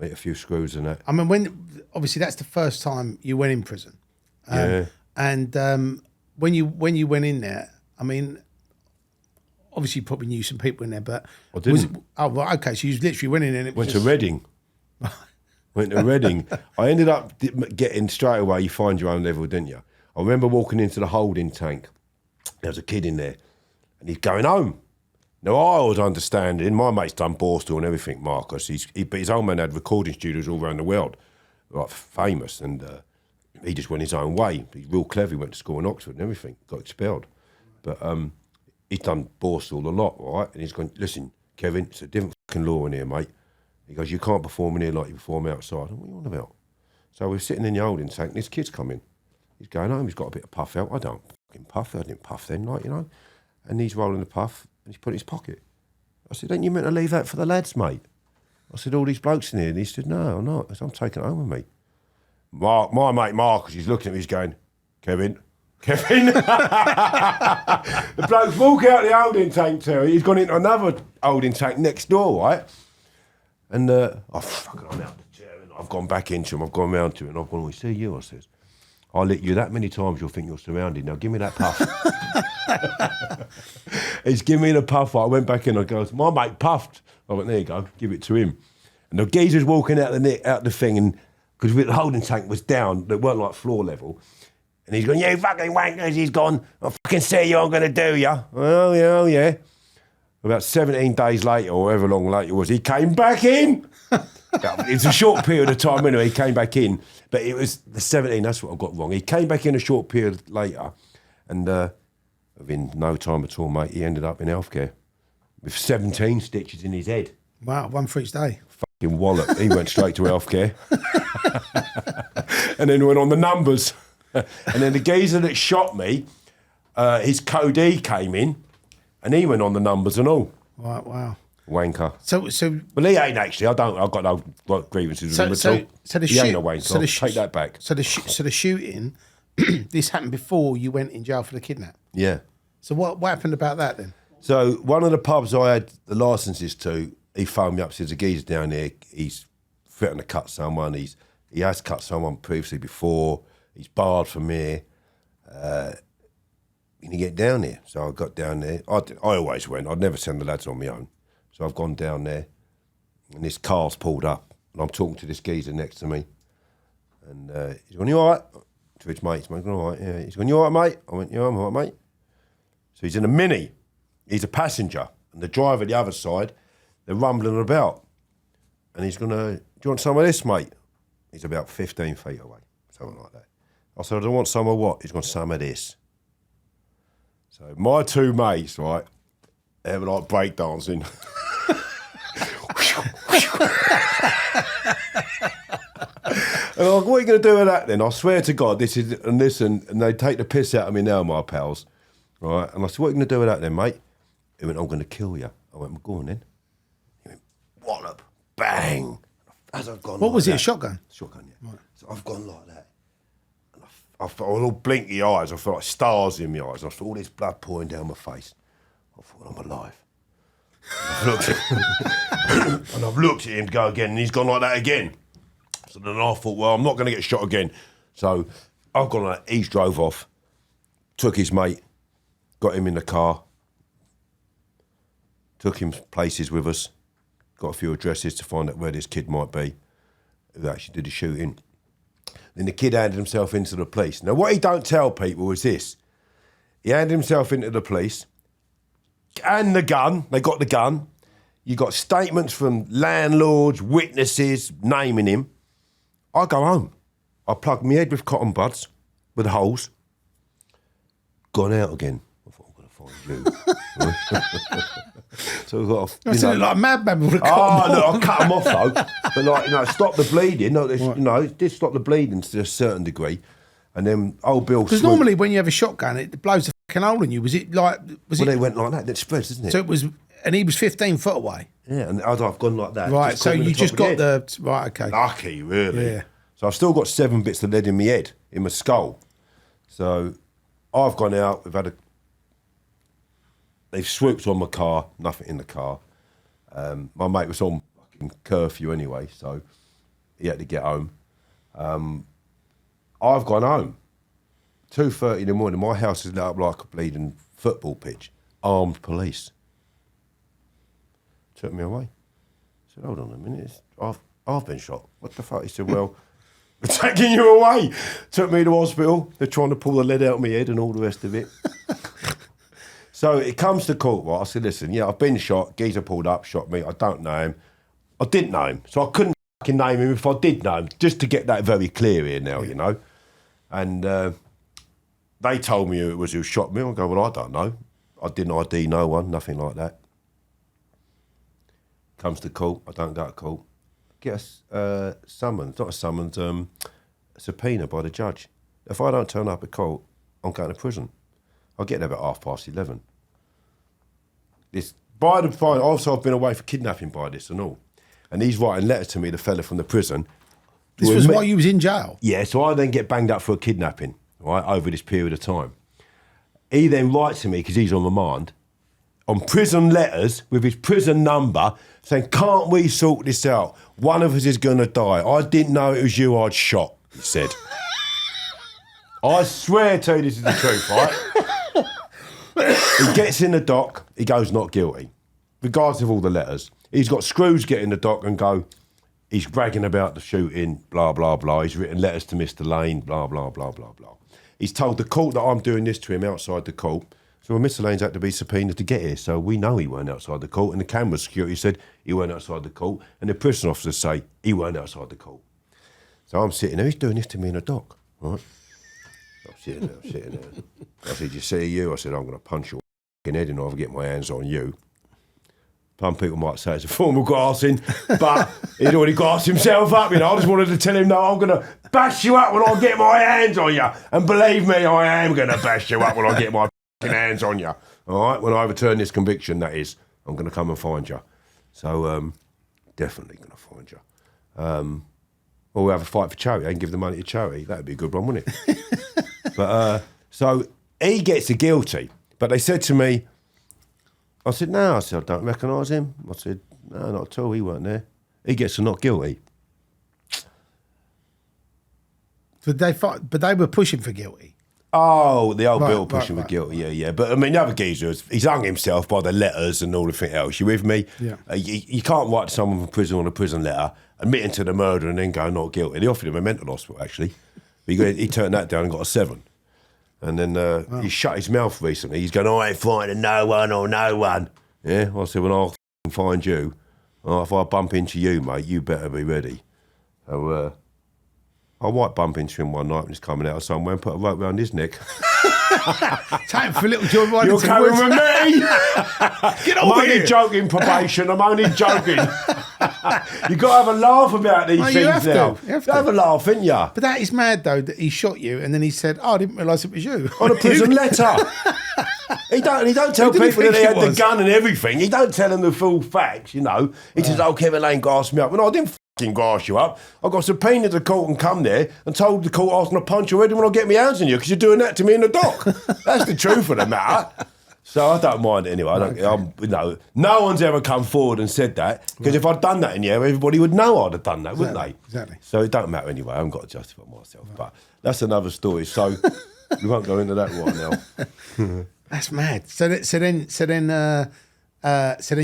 Ate a few screws and that. I mean, obviously that's the first time you went in prison. Yeah. And when you went in there, I mean, obviously you probably knew some people in there, but I didn't. Well, okay, so you literally went in and went to Reading. Went to Reading. I ended up getting straight away. You find your own level, didn't you? I remember walking into the holding tank. There was a kid in there, and he's going home. Now I was understanding. My mate's done Borstal and everything, Marcus. But his old man had recording studios all around the world, like famous, and he just went his own way. He's real clever. He went to school in Oxford and everything. Got expelled, but he's done Borstal a lot, right? And he's gone, listen, Kevin, it's a different fucking law in here, mate. He goes, you can't perform in here like you perform outside. What are you on about? So we're sitting in the holding tank, and this kid's coming. He's going home, he's got a bit of puff out. I don't fucking puff, I didn't puff then, like, you know. And he's rolling the puff, and he's put it in his pocket. I said, ain't you meant to leave that for the lads, mate? I said, all these blokes in here. And he said, no, I'm not. I said, I'm taking it home with me. My mate Marcus, he's looking at me, he's going, Kevin. The bloke's walking out the holding tank too. He's gone into another holding tank next door, right? And I'm out the chair and I've gone back into him. I've gone round to him and I've gone, we see you, I says. I'll lick you that many times you'll think you're surrounded. Now give me that puff. He's giving me the puff. I went back in, I goes, my mate puffed. I went, there you go, give it to him. And the geezer's walking out the thing, and because the holding tank was down, they weren't like floor level. And he's going, you fucking wankers, he's gone, I'll fucking see you, I'm going to do ya. Oh yeah. About 17 days later, or however long later it was, he came back in. It's a short period of time anyway, he came back in. But it was the 17, that's what I got wrong. He came back in a short period later, and within no time at all, mate, he ended up in healthcare with 17 stitches in his head. Wow, one for each day. Fucking wallet. He went straight to healthcare. And then went on the numbers. And then the geezer that shot me, his code E came in, and he went on the numbers and all. Wow. Wanker. So, well, he ain't actually. I've got no grievances with him at all. So he ain't a wanker. Take that back. So the shooting, this happened before you went in jail for the kidnap. Yeah. So what happened about that then? So one of the pubs I had the licences to, he phoned me up, says, the geezer's down there, he's threatened to cut someone, he has cut someone previously before, he's barred from here. you get down there. So I got down there. I always went. I'd never send the lads on my own. So I've gone down there, and this car's pulled up, and I'm talking to this geezer next to me. And he's going, you all right? To his mates, mate, all right, yeah. He's going, you all right, mate? I went, yeah, I'm all right, mate. So he's in a Mini. He's a passenger. And the driver the other side, they're rumbling about. And he's going to, do you want some of this, mate? He's about 15 feet away, something like that. I said, I don't want some of what? He's got some of this. So my two mates, right, they were like breakdancing. And I'm like, what are you going to do with that then? I swear to God, this is, and listen, and they take the piss out of me now, my pals. Right? And I said, what are you going to do with that then, mate? He went, I'm going to kill you. I went, well, go on then. He went, wallop, bang. As I've gone What like was it, that, a shotgun? Shotgun, yeah. Right. So I've gone like that. And I felt all blinky eyes. I felt like stars in my eyes. I felt all this blood pouring down my face. I thought, I'm alive. And I've looked at him to go again, and he's gone like that again. So then I thought, well, I'm not going to get shot again. So I've gone like, he's drove off, took his mate, got him in the car, took him places with us, got a few addresses to find out where this kid might be, who actually did the shooting. Then the kid handed himself into the police. Now, what he don't tell people is this. He handed himself into the police, and the gun, they got the gun. You got statements from landlords, witnesses, naming him. I go home. I plug my head with cotton buds, with holes. Gone out again. I thought, I'm going to find you. So we've got to, It's like a madman with a cotton oh, ball. no, I cut them off though. But like, stop the bleeding. No, you know, it did stop the bleeding to a certain degree. And then old Bill Because normally when you have a shotgun, it blows a fucking hole in you. Was it like... Well, they went like that. That spreads, isn't it? So it was... And he was 15 foot away. Yeah, and I've gone like that. Right, Just so caught me in you the just top got of the head. the... Right, okay. Lucky, really. Yeah. So I've still got 7 bits of lead in my head, in my skull. So I've gone out, we've had a... They've swooped on my car, nothing in the car. My mate was on fucking curfew anyway, so he had to get home. I've gone home. 2:30 in the morning, my house is lit up like a bleeding football pitch. Armed police. Took me away. I said, hold on a minute, I've been shot. What the fuck? He said, well, we're taking you away. Took me to hospital. They're trying to pull the lead out of my head and all the rest of it. So it comes to court, right? I said, listen, yeah, I've been shot. Geezer pulled up, shot me. I don't know him. I didn't know him. So I couldn't fucking name him if I did know him, just to get that very clear here now, you know. And they told me who it was who shot me. I go, well, I don't know. I didn't ID no one, nothing like that. Comes to court. I don't go to court. Get a summons, not a summons, a subpoena by the judge. If I don't turn up at court, I'm going to prison. I'll get there about 11:30. This by the fine. Also, I've been away for kidnapping by this and all. And he's writing letters to me, the fella from the prison. This was while you was in jail? Yeah, so I then get banged up for a kidnapping, right, over this period of time. He then writes to me, because he's on remand, on prison letters with his prison number, saying, can't we sort this out? One of us is going to die. I didn't know it was you I'd shot, he said. I swear to you this is the truth, right? He gets in the dock, he goes not guilty, regardless of all the letters. He's got Scrooge get in the dock and go, he's bragging about the shooting, blah, blah, blah. He's written letters to Mr. Lane, blah, blah, blah, blah, blah. He's told the court that I'm doing this to him outside the court. So well, Mr. Lane's had to be subpoenaed to get here. So we know he weren't outside the court. And the camera security said he weren't outside the court. And the prison officers say he weren't outside the court. So I'm sitting there, he's doing this to me in the dock, right? I'm sitting there. I said, you see you? I said, I'm going to punch your head in or I'll get my hands on you. Some people might say it's a form of grassing, but he'd already grassed himself up, you know. I just wanted to tell him, no, I'm going to bash you up when I get my hands on you. And believe me, I am going to bash you up when I get my hands on you. All right? When I overturn this conviction, that is, I'm going to come and find you. So, definitely going to find you. Or we'll have a fight for charity. I can give the money to charity. That'd be a good one, wouldn't it? But, so he gets a guilty. But they said to me, I said, no. I said, I don't recognise him. I said, no, not at all. He weren't there. He gets a not guilty. But they were pushing for guilty. Oh, the old Right, bill pushing right. for guilt, yeah. But I mean, the other geezer, he's hung himself by the letters and all the thing else. You with me? Yeah. You can't write to someone from prison on a prison letter, admitting to the murder and then go not guilty. They offered him a mental hospital, actually. But he turned that down and got a 7. And then he shut his mouth recently. He's going, I ain't fighting no one or no one. Yeah, I said, well, I'll find you. Oh, if I bump into you, mate, you better be ready. So I might bump into him one night when he's coming out of somewhere and put a rope around his neck. Take him for a little joy riding You're to the coming woods. with me? Get I'm over only here. joking, probation. I'm only joking. You got to have a laugh about these No, you things have to. now. You have to. Have a laugh, ain't ya? But that is mad, though, that he shot you and then he said, I didn't realise it was you. On a prison letter. He don't tell Who did he people that think he it had the was? gun and everything. He don't tell them the full facts, you know. He says, oh, Kevin Lane gassed me up. Well, no, I didn't fucking gas you up. I got subpoenaed to court and come there and told the court I was going to punch you already when I get my hands on you because you're doing that to me in the dock. That's the truth of the matter. So I don't mind it anyway. No one's ever come forward and said that because if I'd done that in here, everybody would know I'd have done that, wouldn't they? Exactly. So it don't matter anyway. I haven't got to justify myself, but that's another story. So we won't go into that right now. That's mad. So then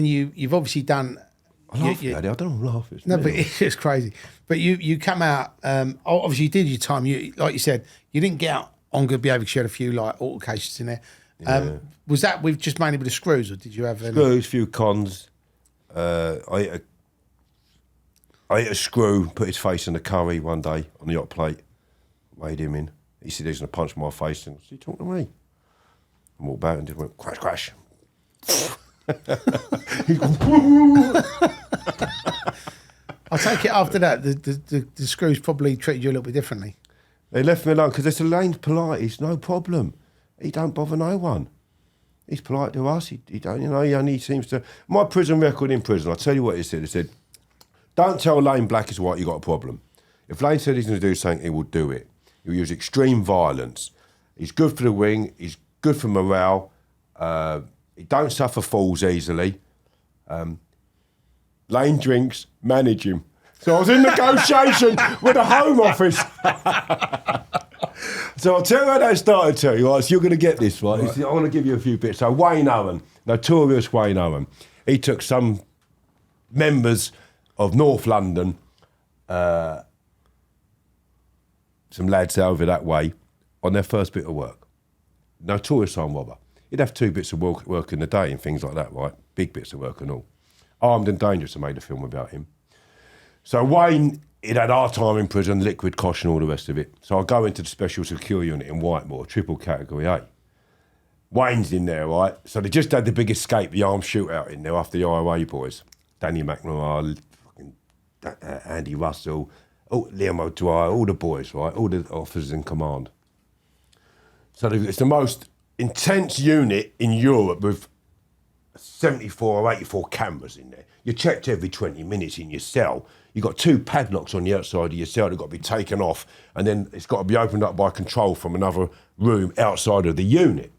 you've obviously done. I laugh at it. I don't laugh. It's No, real. but it's just crazy. But you come out. Obviously, you did your time. You, like you said, you didn't get out on good behaviour because you had a few like altercations in there. Was that with just mainly with the screws, or did you have any? Screws, few cons. I ate a screw, put his face in the curry one day on the hot plate, weighed him in. He said he was going to punch my face, and I said, "You talking to me?" And walked back and just went crash, crash. He's gone. I take it after that, the screws probably treated you a little bit differently. They left me alone because they said Lane's polite. He's no problem. He don't bother no one. He's polite to us. He don't, he only seems to. My prison record in prison, I'll tell you what he said. He said, don't tell Lane black is white, you got a problem. If Lane said he's going to do something, he will do it. He'll use extreme violence. He's good for the wing. He's good for morale. He don't suffer falls easily. Lane drinks, manage him. So I was in negotiation with the Home Office. So I'll tell you how that started, Terry. Right, so you're going to get this, right? I want to give you a few bits. So Wayne Owen, notorious Wayne Owen, he took some members of North London, some lads over that way, on their first bit of work. Notorious armed robber. He'd have 2 bits of work in the day and things like that, right? Big bits of work and all. Armed and Dangerous, I made a film about him. So Wayne, he'd had our time in prison, liquid caution, all the rest of it. So I go into the special secure unit in Whitemoor, triple category A. Wayne's in there, right? So they just had the big escape, the armed shootout in there after the IRA boys. Danny McNamara, Andy Russell, Liam O'Dwyer, all the boys, right? All the officers in command. So it's the most intense unit in Europe with 74 or 84 cameras in there. You're checked every 20 minutes in your cell. You've got 2 padlocks on the outside of your cell that got to be taken off, and then it's got to be opened up by control from another room outside of the unit.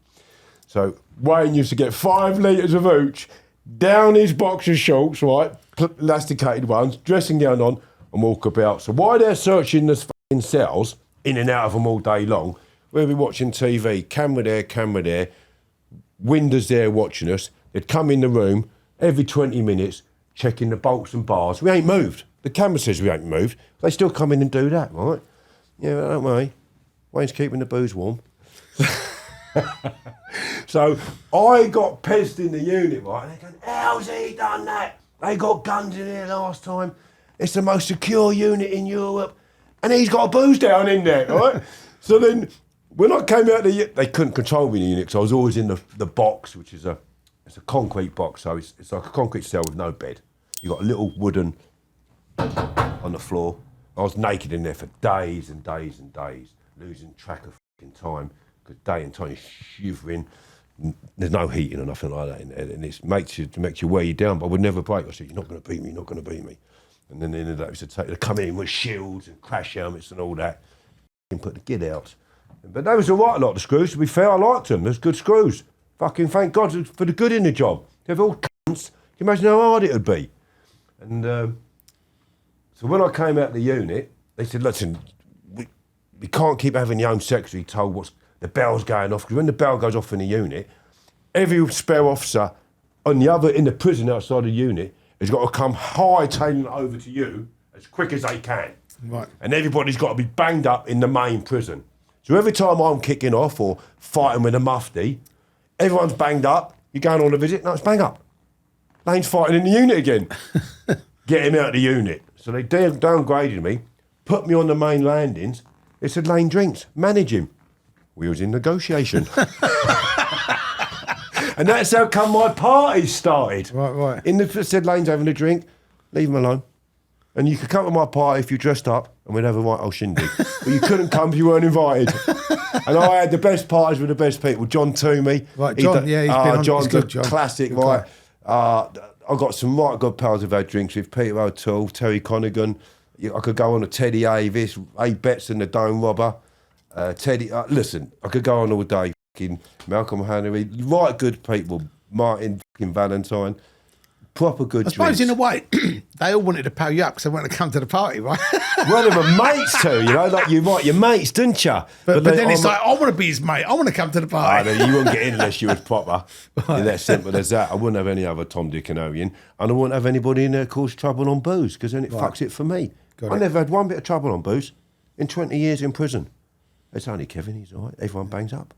So Wayne used to get 5 litres of hooch down his boxer shorts, right, elasticated ones, dressing gown on, and walk about. So while they're searching the fucking cells, in and out of them all day long, we'll be watching TV, camera there, windows there watching us. They'd come in the room every 20 minutes, checking the bolts and bars. We ain't moved. The camera says we ain't moved. They still come in and do that, right? Yeah, don't worry. Wayne's keeping the booze warm. So I got pissed in the unit, right? And they're going, how's he done that? They got guns in here last time. It's the most secure unit in Europe. And he's got a booze down in there, right? So then when I came out they couldn't control me in the unit, so I was always in the box, which is it's a concrete box, so it's like a concrete cell with no bed. You got a little wooden on the floor. I was naked in there for days and days and days, losing track of fucking time, because day and time you're shivering. There's no heating or nothing like that in there, and it makes you wear you down. But I would never break. I said, "You're not going to beat me. You're not going to beat me." And then in the day, they come in with shields and crash helmets and all that, and put the gid out. But they was all right, a lot of the screws. To be fair, I liked them. There's good screws. Fucking thank God for the good in the job. They're all cunts. Can you imagine how hard it would be? And so when I came out of the unit, they said, listen, we can't keep having the Home Secretary told the bell's going off. Because when the bell goes off in the unit, every spare officer in the prison outside the unit has got to come hightailing over to you as quick as they can. Right. And everybody's got to be banged up in the main prison. So every time I'm kicking off or fighting with a mufti, everyone's banged up. You're going on a visit, no, it's bang up. Lane's fighting in the unit again. Get him out of the unit. So they downgraded me, put me on the main landings. They said, Lane drinks, manage him. We was in negotiation. And that's how come my party started. Right. Said Lane's having a drink, leave him alone. And you could come to my party if you dressed up and we'd have a right old shindig. But you couldn't come if you weren't invited. And I had the best parties with the best people. John Toomey. Right, John, he's been on. John's Good, a John. classic, Good right? guy. I've got some right good pals I've had drinks with. Peter O'Toole, Terry Connigan. I could go on to Teddy Avis, A. Betson, the Dome Robber. Teddy, listen, I could go on all day. Fucking Malcolm Henry, right good people. Martin fucking Valentine. Proper good I suppose drinks. in a way, they all wanted to pay you up because they wanted to come to the party, right? Well, they were mates too, you know, like your mates, didn't you? But then it's like, I want to be his mate. I want to come to the party. You wouldn't get in unless you was proper. And that's simple as that. I wouldn't have any other Tom, Dick and Harry in, and I wouldn't have anybody in there cause trouble on booze, because then it fucks it for me. I never had one bit of trouble on booze in 20 years in prison. It's only Kevin, he's all right. Everyone bangs up.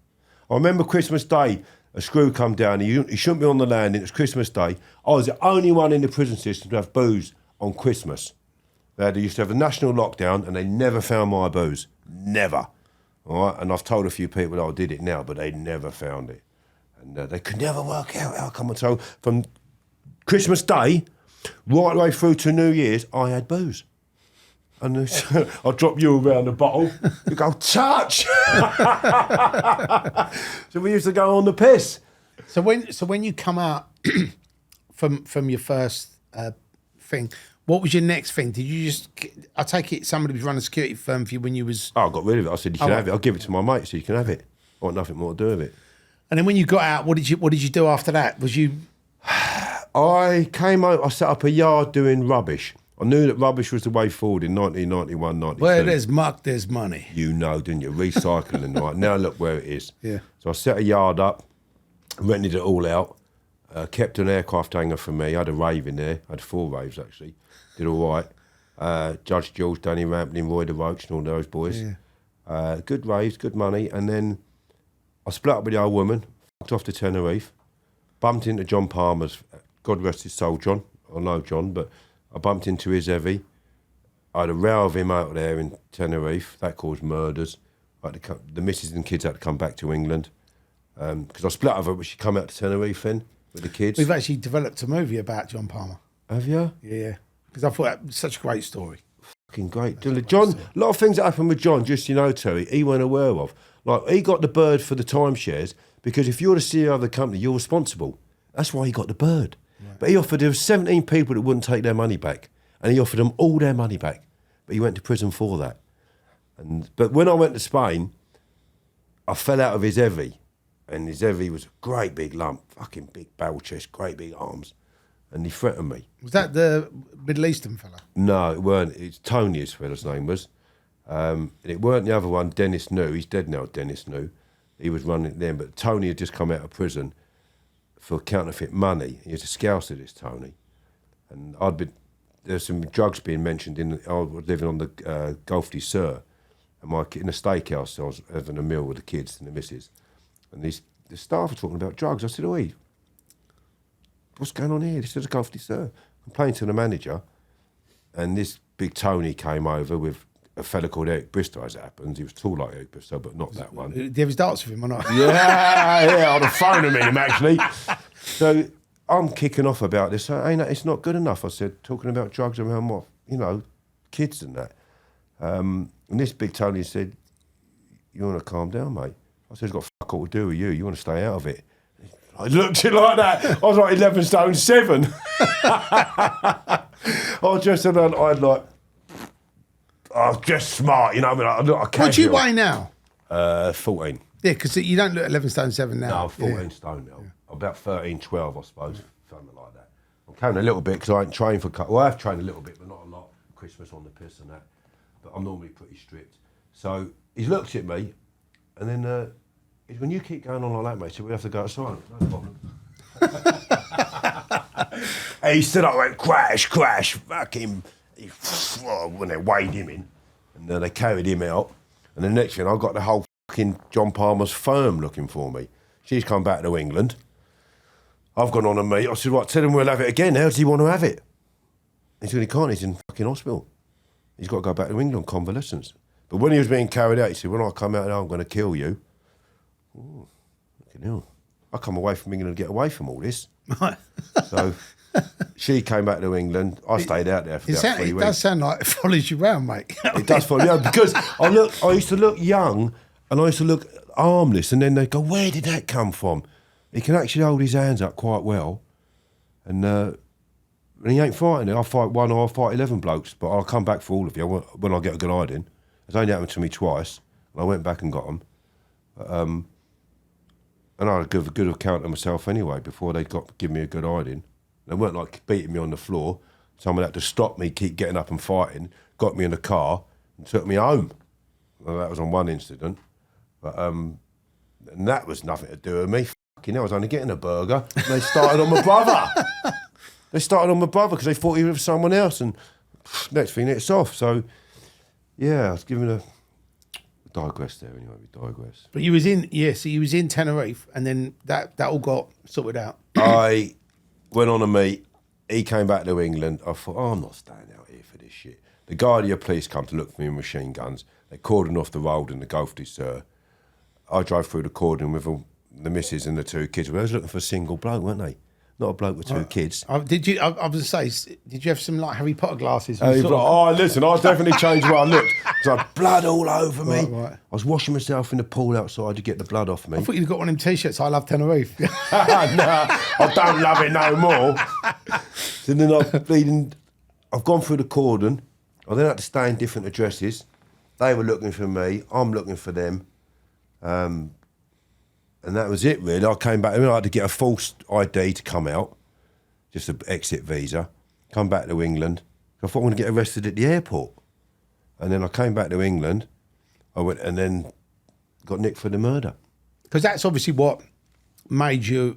I remember Christmas Day, a screw come down, he shouldn't be on the landing, it was Christmas Day. I was the only one in the prison system to have booze on Christmas. They used to have a national lockdown and they never found my booze. Never. All right? And I've told a few people that I did it now, but they never found it. And they could never work out how come. So from Christmas Day right the way through to New Year's, I had booze. And I'll drop you around the bottle. You go, touch! So we used to go on the piss. So when you come out from your first thing, what was your next thing? Did you just? I take it somebody was running a security firm for you when you was. Oh, I got rid of it. I said you can have it. I'll give it to my mate so you can have it. I want nothing more to do with it. And then when you got out, what did you do after that? Was you? I came out. I set up a yard doing rubbish. I knew that rubbish was the way forward in 1991, 92. Where there's muck, there's money. You know, didn't you? Recycling, right? Now look where it is. Yeah. So I set a yard up, rented it all out, kept an aircraft hangar for me. I had a rave in there. I had 4 raves, actually. Did all right. Judge Jules, Danny Rampling, Roy the Roach and all those boys. Yeah. Good raves, good money. And then I split up with the old woman, fucked off to Tenerife, bumped into John Palmer's, God rest his soul, John. I know John, but I bumped into his heavy. I had a row of him out there in Tenerife. That caused murders. The missus and kids had to come back to England. Because I split up with her, but she come out to Tenerife then with the kids. We've actually developed a movie about John Palmer. Have you? Yeah. Because I thought that was such a great story. Fucking great. John, a lot of things that happened with John, just, you know, Terry, he weren't aware of. Like, he got the bird for the timeshares because if you're the CEO of the company, you're responsible. That's why he got the bird. Right. But there were 17 people that wouldn't take their money back. And he offered them all their money back. But he went to prison for that. But when I went to Spain, I fell out of his heavy. And his heavy was a great big lump, fucking big barrel chest, great big arms. And he threatened me. Was that the Middle Eastern fella? No, it weren't. It's Tony, his fella's name was. And it weren't the other one, Dennis New. He's dead now, Dennis New. He was running it then. But Tony had just come out of prison for counterfeit money. He was a scouser, this Tony. And there's some drugs being mentioned. I was living on the Gulf du Sur. And in a steakhouse, I was having a meal with the kids and the missus. And the staff were talking about drugs. I said, oi, what's going on here? This is a Gulf du Sur. Complained to the manager. And this big Tony came over with a fella called Eric Bristow, as it happens. He was tall like Eric Bristow, but not that one. Did he have his darts with him or not? Yeah, I'd have phoned him actually. So I'm kicking off about this. It's not good enough. I said, talking about drugs around what, kids and that. And this big Tony said, you want to calm down, mate? I said, it's got fuck all to do with you. You want to stay out of it. I looked at it like that. I was like 11 stone 7. I was just smart, you know what I mean? I What do you weigh now? 14. Yeah, because you don't look 11 stone 7 now. No, 14 stone now. About 13, 12, I suppose. Something like that. I'm carrying a little bit because I ain't trained for... Well, I have trained a little bit, but not a lot. Christmas on the piss and that. But I'm normally pretty strict. So he's looked at me and then when you keep going on like that, mate, so we have to go outside. No problem. And he stood up and went, crash, fucking, when they weighed him in, and then they carried him out, and the next thing, I got the whole fucking John Palmer's firm looking for me. She's come back to England. I've gone on a meet. I said, right, tell him we'll have it again. How does he want to have it? He said, he can't, he's in fucking hospital. He's got to go back to England on convalescence. But when he was being carried out, he said, when I come out now, I'm going to kill you. Ooh, fucking hell. I come away from England to get away from all this. So she came back to England. I stayed out there for about 3 weeks. It does sound like it follows you around, mate. It does follow you, because I used to look young and I used to look harmless, and then they go, where did that come from? He can actually hold his hands up quite well, and he ain't fighting it. I fight one or I fight 11 blokes, but I'll come back for all of you when I get a good hiding. It's only happened to me twice, and I went back and got them. And I had a good account of myself anyway before they give me a good hiding. They weren't like beating me on the floor. Someone had to stop me, keep getting up and fighting, got me in the car and took me home. Well, that was on one incident. But and that was nothing to do with me. Fucking hell, I was only getting a burger. And they started on my brother. They started on my brother because they thought he was with someone else. And next thing, it's off. So, yeah, I was giving a... digress there anyway, we digress. But you was in Tenerife, and then that all got sorted out. I went on a meet. He came back to England. I thought, I'm not staying out here for this shit. The Guardia police come to look for me with machine guns. They cordoned off the road in the Gulf du Sur. I drove through the cordon with the missus and the 2 kids. Well, they was looking for a single bloke, weren't they? Not a bloke with 2 kids. Did you? I was going to say, did you have some like Harry Potter glasses? Listen, I definitely changed where I looked. Because I had blood all over me. Right. I was washing myself in the pool outside to get the blood off me. I thought you'd got one of them T-shirts. I love Tenerife. No, I don't love it no more. So then I've gone through the cordon. I then had to stay in different addresses. They were looking for me. I'm looking for them. And that was it, really. I came back. I had to get a false ID to come out, just an exit visa. Come back to England. I thought I'm going to get arrested at the airport. And then I came back to England. I went and then got nicked for the murder. Because that's obviously what made you,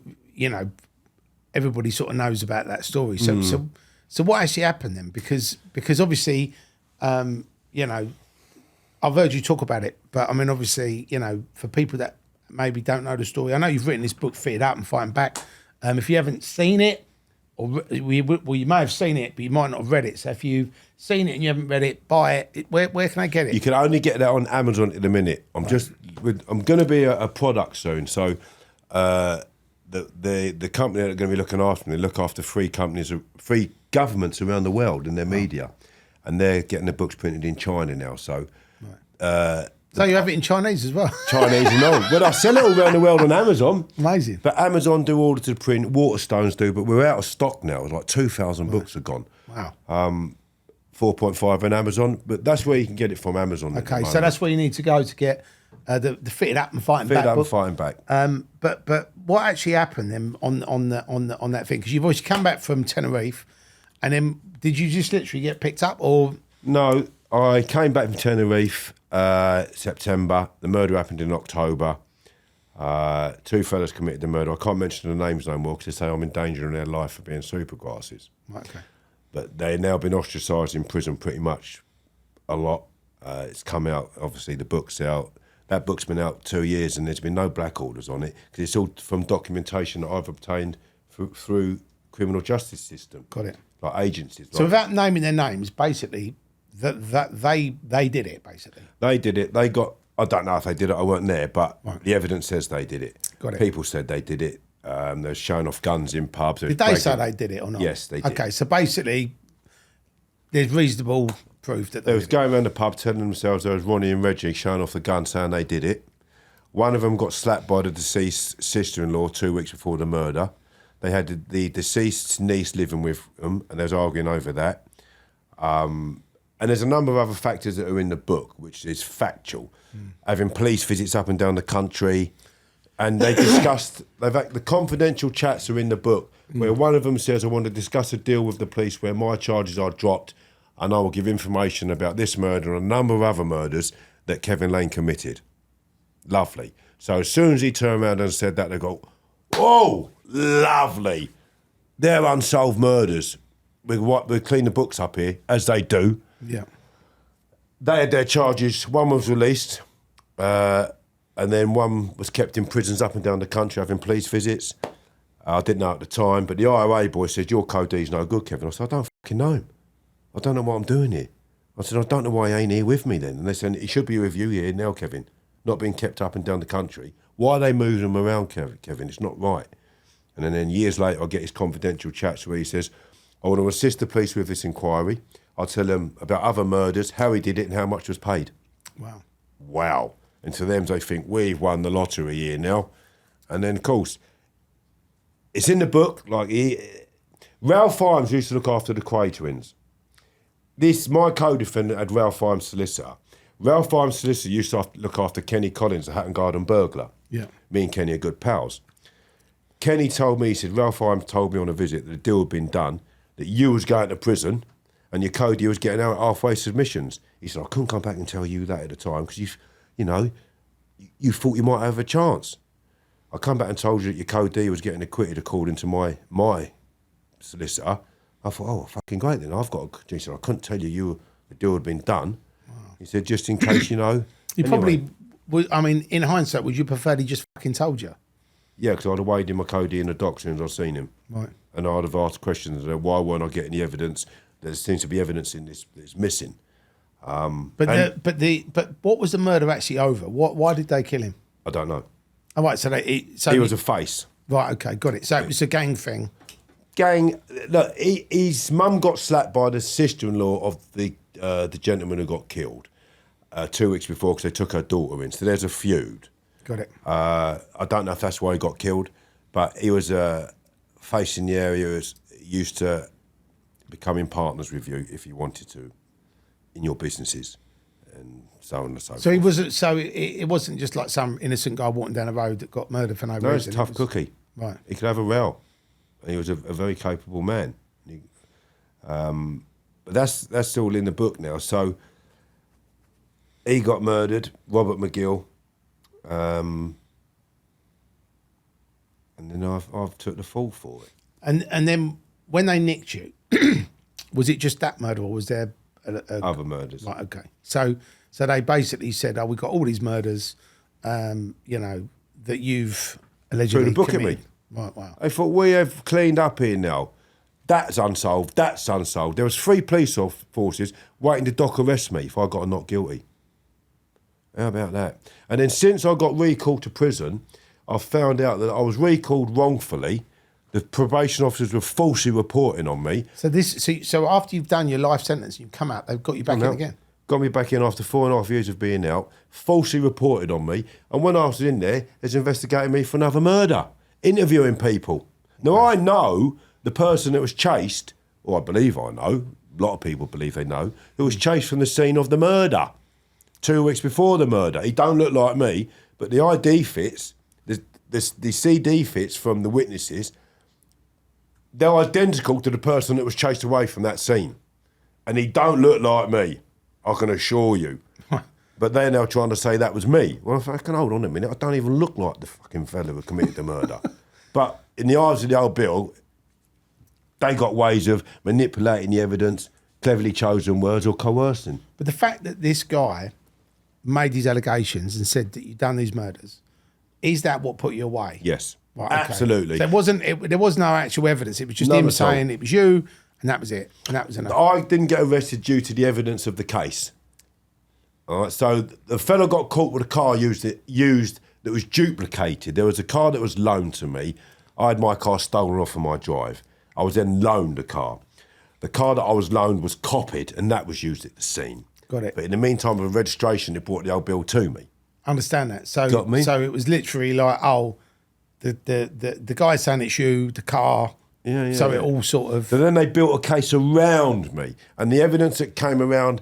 everybody sort of knows about that story. So what actually happened then? Because obviously, I've heard you talk about it, but I mean, obviously, for people that maybe don't know the story, I know you've written this book, Fitted Up and Fighting Back. If you haven't seen it, or you may have seen it, but you might not have read it. So if you've seen it and you haven't read it, buy it. Where can I get it? You can only get that on Amazon in a minute. I'm going to be a product soon. So the company that are going to be looking after me, they look after 3 governments around the world in their media, and they're getting the books printed in China now. So. So you have it in Chinese as well? Chinese and all. Well, I sell it all around the world on Amazon. Amazing. But Amazon do order to print, Waterstones do, but we're out of stock now. It's like 2,000 books are gone. Wow. 4.5 on Amazon, but that's where you can get it from Amazon. Okay, so that's where you need to go to get the Fitted Up and Fighting Back Fitted Up book. and Fighting Back. But what actually happened then on that thing? Because you've always come back from Tenerife, and then did you just literally get picked up, or? No, I came back from Tenerife September. The murder happened in October. 2 fellas committed the murder. I can't mention the names no more because they say I'm in danger in their life for being supergrasses. Okay. But they've now been ostracised in prison pretty much a lot. It's come out, obviously the book's out. That book's been out 2 years and there's been no black orders on it because it's all from documentation that I've obtained through criminal justice system. Got it. Like agencies. So without naming their names, basically, that they did it, basically. They did it. They got, I don't know if they did it, I weren't there, but the evidence says they did it. Got it. People said they did it. They're showing off guns in pubs. Did they say they did it or not? Yes, they did. Okay, so basically, there's reasonable proof that they was going around the pub telling themselves there was Ronnie and Reggie showing off the gun saying they did it. One of them got slapped by the deceased sister-in-law 2 weeks before the murder. They had the deceased's niece living with them and they was arguing over that. And there's a number of other factors that are in the book, which is factual. Having police visits up and down the country. And they discussed, the confidential chats are in the book, where one of them says, I want to discuss a deal with the police where my charges are dropped and I will give information about this murder and a number of other murders that Kevin Lane committed. Lovely. So as soon as he turned around and said that, they go, "Oh, lovely. They're unsolved murders. We clean the books up here, as they do." Yeah. They had their charges. One was released, and then one was kept in prisons up and down the country having police visits. I didn't know at the time, but the IRA boy said, "Your code's no good, Kevin." I said, "I don't fucking know him. I don't know what I'm doing here." I said, "I don't know why he ain't here with me then." And they said, "He should be with you here now, Kevin, not being kept up and down the country. Why are they moving him around, Kevin? It's not right." And then years later, I get his confidential chats where he says, "I want to assist the police with this inquiry. I'll tell them about other murders, how he did it and how much was paid." Wow. Wow. And to them, they think, we've won the lottery here now. And then, of course, it's in the book. Ralph Fiennes used to look after the Quay twins. My co-defendant had Ralph Fiennes' solicitor. Ralph Fiennes' solicitor used to look after Kenny Collins, the Hatton Garden burglar. Yeah. Me and Kenny are good pals. Kenny told me, he said, Ralph Fiennes told me on a visit that the deal had been done, that you was going to prison and your Cody was getting out halfway submissions. He said, "I couldn't come back and tell you that at the time because you thought you might have a chance. I come back and told you that your Cody was getting acquitted according to my solicitor." I thought, "Oh, fucking great then. He said, "I couldn't tell you the deal had been done." Wow. He said, "Just in case, You Anyway. probably, in hindsight, would you prefer he just fucking told you? Yeah, because I'd have weighed in my Cody in the dock as soon as I'd seen him. Right. And I'd have asked questions, why weren't I getting the evidence? There seems to be evidence in this that's missing. But what was the murder actually over? Why did they kill him? I don't know. Oh, right, He was a face. Right, okay, got it. So it was a gang thing. Gang, look, his mum got slapped by the sister-in-law of the gentleman who got killed 2 weeks before because they took her daughter in. So there's a feud. Got it. I don't know if that's why he got killed, but he was a face in the area who was used to becoming partners with you if you wanted to in your businesses and so on and so forth. So he wasn't. So it wasn't just like some innocent guy walking down the road that got murdered for no reason. No, it's a tough cookie. Right. He could have a row. And he was a very capable man. But that's all in the book now. So he got murdered, Robert McGill, and then I've took the fall for it. And then when they nicked you, was it just that murder, or was there Other murders? Right. Okay. So they basically said, "Oh, we got all these murders, that you've allegedly Threw the book committed." at me. Right. Wow. I thought, we have cleaned up here now. That's unsolved. That's unsolved. There was 3 police forces waiting to dock arrest me if I got not guilty. How about that? And then since I got recalled to prison, I found out that I was recalled wrongfully. The probation officers were falsely reporting on me. So after you've done your life sentence, you've come out, they've got you back in again. Got me back in after 4.5 years of being out, falsely reported on me. And when I was in there, they investigating me for another murder, interviewing people. Now, I know the person that was chased, or I believe I know, a lot of people believe they know, who was chased from the scene of the murder 2 weeks before the murder. He don't look like me, but the ID fits, the CD fits from the witnesses. They're identical to the person that was chased away from that scene. And he don't look like me, I can assure you. But they're now trying to say that was me. Well, if I can hold on a minute, I don't even look like the fucking fella who committed the murder. But in the eyes of the old Bill, they got ways of manipulating the evidence, cleverly chosen words, or coercing. But the fact that this guy made these allegations and said that you've done these murders, is that what put you away? Yes, Right, okay. absolutely. So there was no actual evidence. It was just None him at all. saying it was you, and that was it. And that was enough. I didn't get arrested due to the evidence of the case. All right, so the fellow got caught with a car used that was duplicated. There was a car that was loaned to me. I had my car stolen off of my drive. I was then loaned a car. The car that I was loaned was copied, and that was used at the scene. Got it. But in the meantime, with registration, they brought the old bill to me. Understand that. So, Got me? So it was literally like, the guy saying it's you, the car. Yeah. So it all sort of. So then they built a case around me, and the evidence that came about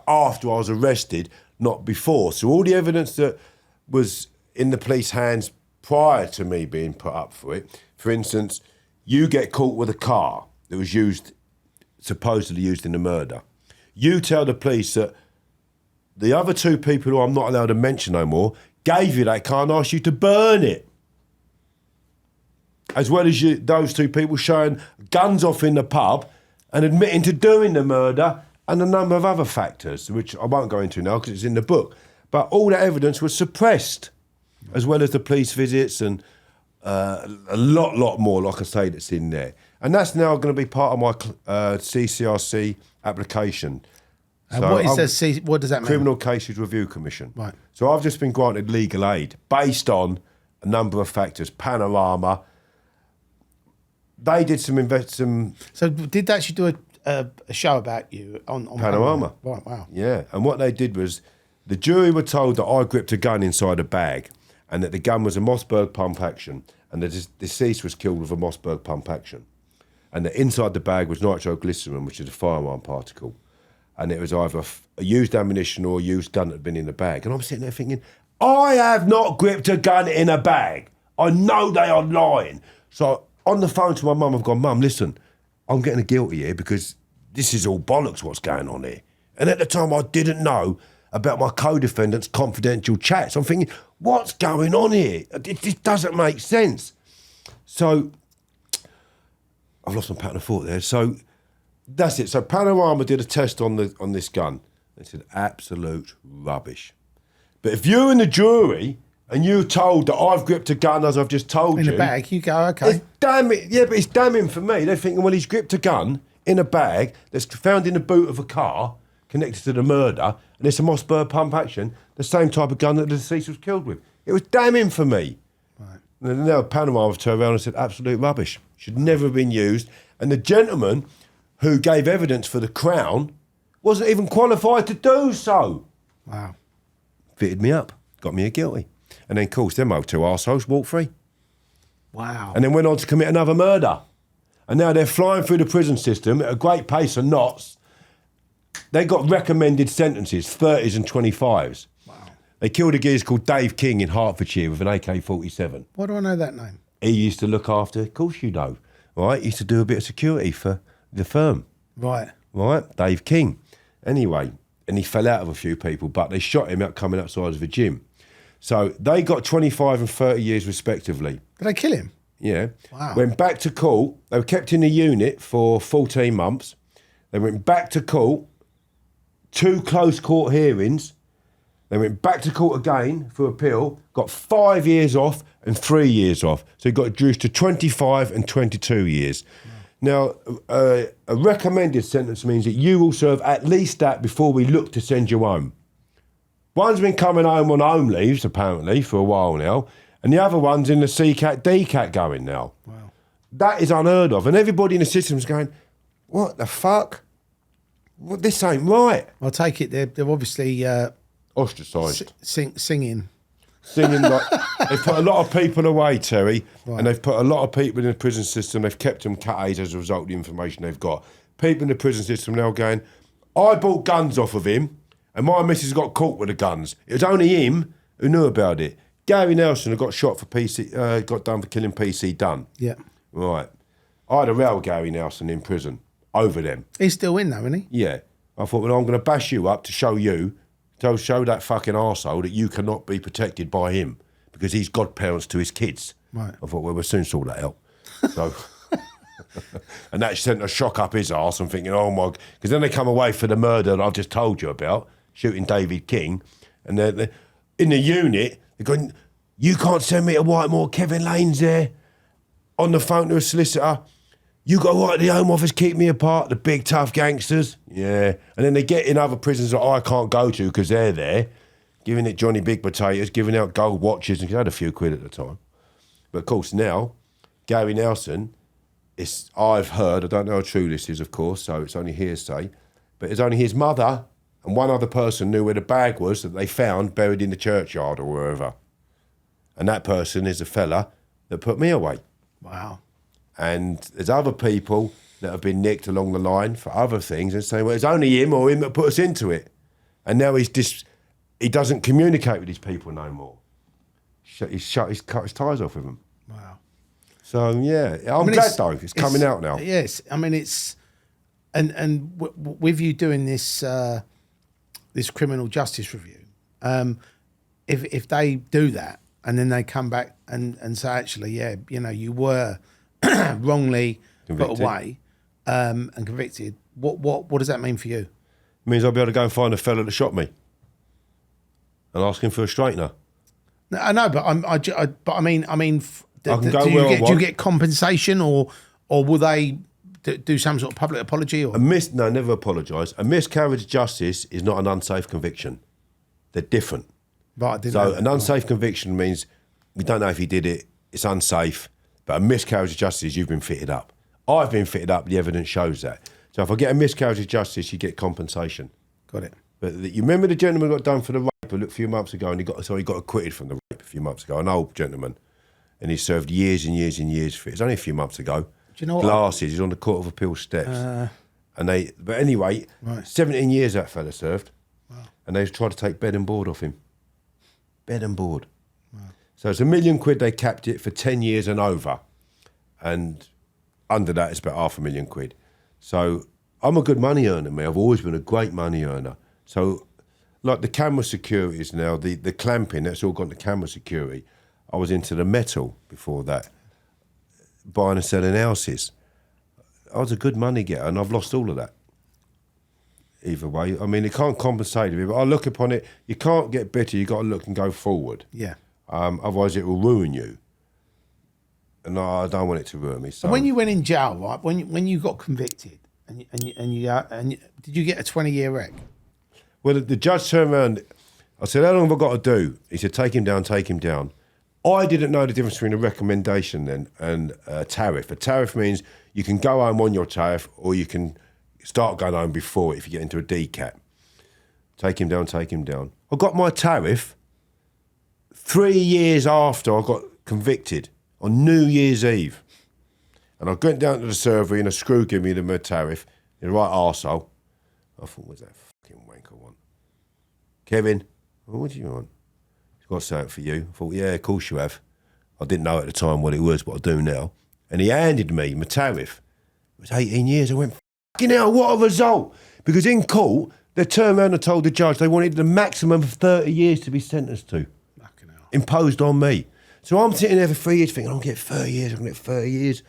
after I was arrested, not before. So all the evidence that was in the police hands prior to me being put up for it, for instance, you get caught with a car that was supposedly used in the murder. You tell the police that the other 2 people who I'm not allowed to mention no more gave you that car and asked you to burn it. As well as those two people showing guns off in the pub and admitting to doing the murder and a number of other factors, which I won't go into now because it's in the book. But all that evidence was suppressed, as well as the police visits and a lot more, like I say, that's in there. And that's now going to be part of my CCRC application. And what does that mean? Criminal Cases Review Commission. Right. So I've just been granted legal aid based on a number of factors. Panorama. They did some. So did they actually do a show about you on Panorama? Right. Wow. Yeah. And what they did was the jury were told that I gripped a gun inside a bag, and that the gun was a Mossberg pump action, and the deceased was killed with a Mossberg pump action, and that inside the bag was nitroglycerin, which is a firearm particle. And it was either a used ammunition or a used gun that had been in the bag. And I'm sitting there thinking, I have not gripped a gun in a bag. I know they are lying. So on the phone to my mum, I've gone, Mum, listen, I'm getting a guilty here because this is all bollocks what's going on here. And at the time, I didn't know about my co-defendant's confidential chats. I'm thinking, what's going on here? It doesn't make sense. So I've lost my pattern of thought there. So that's it. So Panorama did a test on this gun. They said absolute rubbish. But if you're in the jury and you're told that I've gripped a gun as I've just told you in a bag, you go, okay. It's damning. Yeah, but it's damning for me. They're thinking, well, he's gripped a gun in a bag that's found in the boot of a car connected to the murder, and it's a Mossberg pump action, the same type of gun that the deceased was killed with. It was damning for me. Right. And now Panorama turned around and said absolute rubbish. Should never have been used. And the gentleman who gave evidence for the Crown wasn't even qualified to do so. Wow. Fitted me up, got me a guilty. And then, of course, them old two arseholes walked free. Wow. And then went on to commit another murder. And now they're flying through the prison system at a great pace of knots. They got recommended sentences, 30s and 25s. Wow. They killed a geezer called Dave King in Hertfordshire with an AK-47. Why do I know that name? He used to look after, of course you know, right? He used to do a bit of security for the firm. Right. Right, Dave King. Anyway, and he fell out of a few people, but they shot him out coming outside of the gym. So they got 25 and 30 years respectively. Did they kill him? Yeah. Wow. Went back to court. They were kept in the unit for 14 months. They went back to court, 2 close court hearings. They went back to court again for appeal, got 5 years off and 3 years off. So he got reduced to 25 and 22 years. Now, a recommended sentence means that you will serve at least that before we look to send you home. One's been coming home on home leaves, apparently, for a while now, and the other one's in the CCAT, DCAT going now. Wow. That is unheard of. And everybody in the system's going, what the fuck? Well, this ain't right. I'll take it. They're obviously Ostracised. singing. Singing like they've put a lot of people away, Terry, Right. and they've put a lot of people in the prison system. They've kept them cat A's as a result of the information they've got. People in the prison system now going, I bought guns off of him, and my missus got caught with the guns. It was only him who knew about it. Gary Nelson, who got shot for PC, got done for killing PC Dunn. Yeah. Right. I had a row with Gary Nelson in prison over them. He's still in though, isn't he? Yeah. I thought, well, I'm going to bash you up to show you, to show that fucking arsehole that you cannot be protected by him because he's godparents to his kids. Right. I thought, well, we'll soon sort that out. So, and that sent a shock up his arse. I'm thinking, oh my, because then they come away for the murder that I've just told you about, shooting David King, and they're in the unit. They're going, you can't send me to Whitemore. Kevin Lane's there on the phone to a solicitor. You got right at the Home Office, keep me apart, the big tough gangsters. Yeah. And then they get in other prisons that I can't go to because they're there, giving it Johnny Big Potatoes, giving out gold watches, and he had a few quid at the time. But of course now, Gary Nelson, I've heard, I don't know how true this is, of course, so it's only hearsay, but it's only his mother and one other person knew where the bag was that they found buried in the churchyard or wherever. And that person is a fella that put me away. Wow. And there's other people that have been nicked along the line for other things and saying, well, it's only him or him that put us into it. And now he doesn't communicate with his people no more. He's cut his ties off with them. Wow. So, yeah, I'm glad, though. It's coming out now. Yes. I mean, it's... And with you doing this this criminal justice review, if they do that and then they come back and say, actually, yeah, you were wrongly Convicted. put away and convicted, what does that mean for you? It means I'll be able to go and find a fella that shot me and ask him for a straightener. No, I know, but I mean, do you get compensation, or will they do some sort of public apology? Or No, never apologise. A miscarriage of justice is not an unsafe conviction. They're different. Right, I didn't So know that. an unsafe conviction means we don't know if he did it. It's unsafe. But a miscarriage of justice, you've been fitted up. I've been fitted up. The evidence shows that. So if I get a miscarriage of justice, you get compensation. Got it. But you remember the gentleman got done for the rape a few months ago, and he got acquitted from the rape a few months ago. An old gentleman, and he served years and years and years for it. It was only a few months ago. Do you know what? Glasses. He's on the Court of Appeal steps, But anyway, Right. 17 years that fella served, and they tried to take bed and board off him. Bed and board. Wow. So it's £1 million they capped it for 10 years and over, and under that it's about £500,000. So I'm a good money earner, me. I've always been a great money earner. So, like the camera securities now, the clamping, that's all gone to camera security. I was into the metal before that, buying and selling houses. I was a good money getter, and I've lost all of that. Either way, I mean, it can't compensate me, but I look upon it, you can't get better, you got to look and go forward. Yeah. Otherwise it will ruin you. And I don't want it to ruin me. So And when you went in jail, right? When you got convicted, and did you get a 20-year rec? Well, the judge turned around. I said, how long have I got to do? He said, take him down, take him down. I didn't know the difference between a recommendation then and a tariff. A tariff means you can go home on your tariff, or you can start going home before if you get into a DCAT. Take him down, take him down. I got my tariff 3 years after I got convicted on New Year's Eve. And I went down to the surgery and a screw gave me the tariff, the right arsehole. I thought, what's that fucking wanker want? Kevin, what do you want? He's got something for you. I thought, yeah, of course you have. I didn't know at the time what it was, but I do now. And he handed me my tariff. It was 18 years. I went, fucking hell, what a result. Because in court, they turned around and told the judge they wanted the maximum of 30 years to be sentenced to. Fucking hell. Imposed on me. So I'm sitting there for 3 years thinking, I'll get 30 years, I'll get 30 years.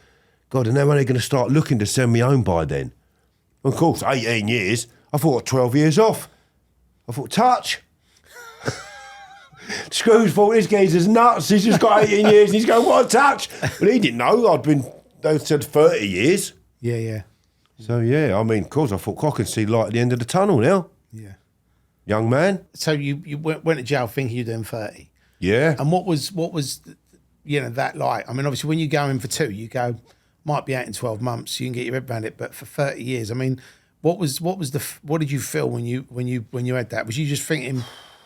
God, and they're only going to start looking to send me home by then. Of course, 18 years. I thought 12 years off. I thought, touch. Scrooge thought this geezer's nuts. He's just got 18 years and he's going, what a touch. But he didn't know they said 30 years. Yeah, yeah. So, yeah, I mean, of course, I thought, I can see light at the end of the tunnel now. Yeah. Young man. So you went to jail thinking you're doing 30. Yeah. And what was that like? I mean, obviously, when you go in for 2, you go, might be out in 12 months, you can get your head around it. But for 30 years, I mean, what did you feel when you had that? Was you just thinking,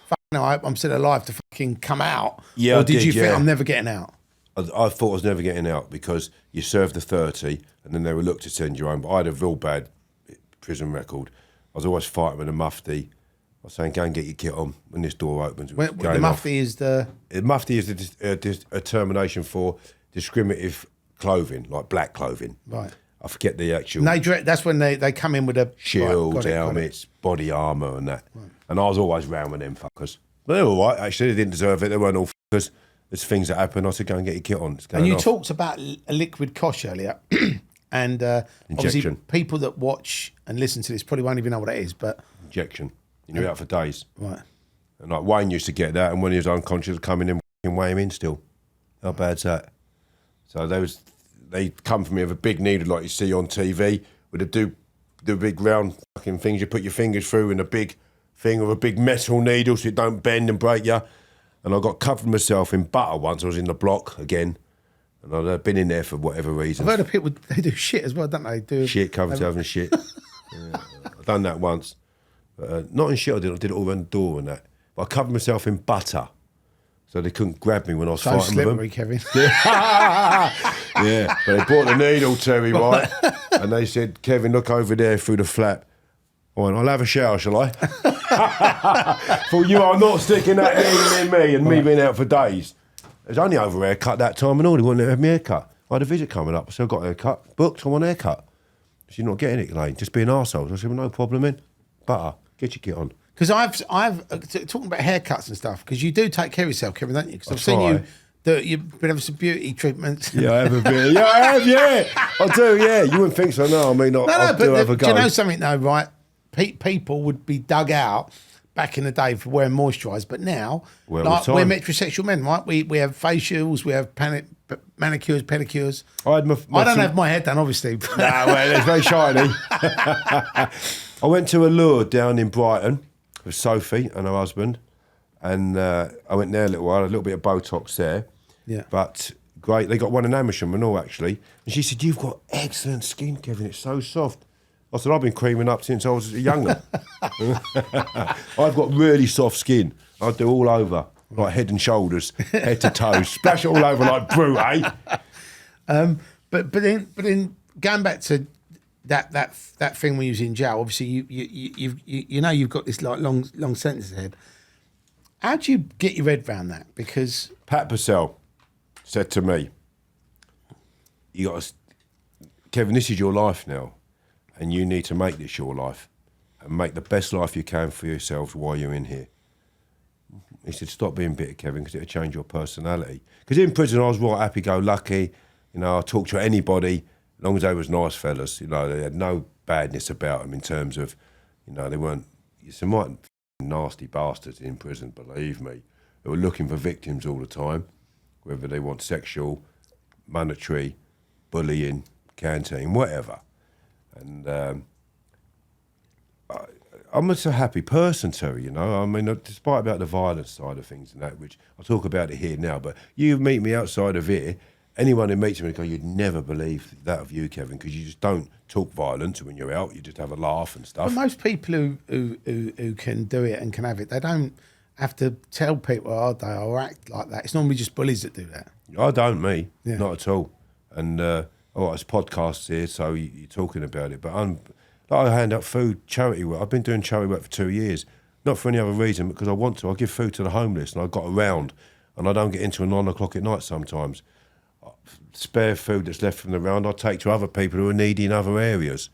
fuck no, I'm still alive to fucking come out? Yeah, or I did you did, think yeah. I'm never getting out? I thought I was never getting out because you served the 30 and then they would look to send you home. But I had a real bad prison record. I was always fighting with a mufti. I was saying, go and get your kit on when this door opens. The mufti is the... The mufti is a termination for discriminative clothing, like black clothing. Right. I forget the actual... And that's when they come in with a... shields, right, got it. helmets, body armour and that. Right. And I was always round with them fuckers. But they were all right, actually. They didn't deserve it. They weren't all fuckers. There's things that happen. I said, go and get your kit on. It's going And you off. talked about a liquid kosh earlier. And obviously Injection. people that watch and listen to this probably won't even know what it is, but... Injection. You're out for days. Right. And like Wayne used to get that, and when he was unconscious, coming in and weigh him in still. How bad's that? So they come for me with a big needle like you see on TV, with the big round fucking things you put your fingers through, and a big thing with a big metal needle so it don't bend and break you. And I got covered myself in butter once. I was in the block again, and I'd been in there for whatever reason. I've heard of people, they do shit as well, don't they? Shit, covered myself in shit. Yeah, I've done that once. Not in shit, I did it all around the door and that. But I covered myself in butter, so they couldn't grab me when I was So fighting with them. slippery, Kevin. Yeah, but they brought the needle to me, right? And they said, Kevin, look over there through the flap. I went, I'll have a shower, shall I? Thought, you are not sticking that needle in me, and me being out for days. It was only over haircut that time and all. They wouldn't let me have my haircut. I had a visit coming up, so I got a haircut. Booked, I want a haircut. She's not getting it, Elaine. Just being arseholes. I said, well, no problem, then. Butter, get your kit on. Because talking about haircuts and stuff, because you do take care of yourself, Kevin, don't you? Because I've seen try. you've been having some beauty treatments. Yeah, I have a bit. Yeah, I have. Yeah, I do. Yeah, you wouldn't think so. No, I mean, I do have a go. Do you know something though? Right, people would be dug out back in the day for wearing moisturise, but now we're metrosexual men, right? We have facials, we have manicures, pedicures. I don't have my hair done, obviously. Nah, well, it's very shiny. I went to Allure down in Brighton with Sophie and her husband, and I went there a little while, a little bit of Botox there. Yeah. But great, they got one in Amersham and all, actually. And she said, "You've got excellent skin, Kevin, it's so soft." I said, "I've been creaming up since I was younger." I've got really soft skin. I do all over, like head and shoulders, head to toes, splash it all over like brew, eh? But then going back to that thing when you was in jail, obviously you've got this like long sentence ahead. How do you get your head around that? Because Pat Purcell said to me, "You got to, Kevin, this is your life now, and you need to make this your life and make the best life you can for yourselves while you're in here." He said, "Stop being bitter, Kevin, because it'll change your personality." Because in prison, I was right happy-go-lucky. You know, I talked to anybody, as long as they was nice fellas. You know, they had no badness about them in terms of, you know, they weren't some right nasty bastards in prison, believe me, who were looking for victims all the time, whether they want sexual, monetary, bullying, canteen, whatever. And I'm just a happy person, Terry, you know. I mean, despite about the violence side of things and that, which I'll talk about it here now, but you meet me outside of here, anyone who meets me will go, "You'd never believe that of you, Kevin, because you just don't talk violence when you're out. You just have a laugh and stuff." But most people who can do it and can have it, they don't have to tell people, are they, or act like that. It's normally just bullies that do that. I don't, me. Yeah. Not at all. And, it's podcasts here, so you're talking about it, but I hand out food, charity work. I've been doing charity work for 2 years, not for any other reason, because I want to. I give food to the homeless, and I got around, and I don't get into 9 o'clock at night sometimes. Spare food that's left from the round, I take to other people who are needy in other areas.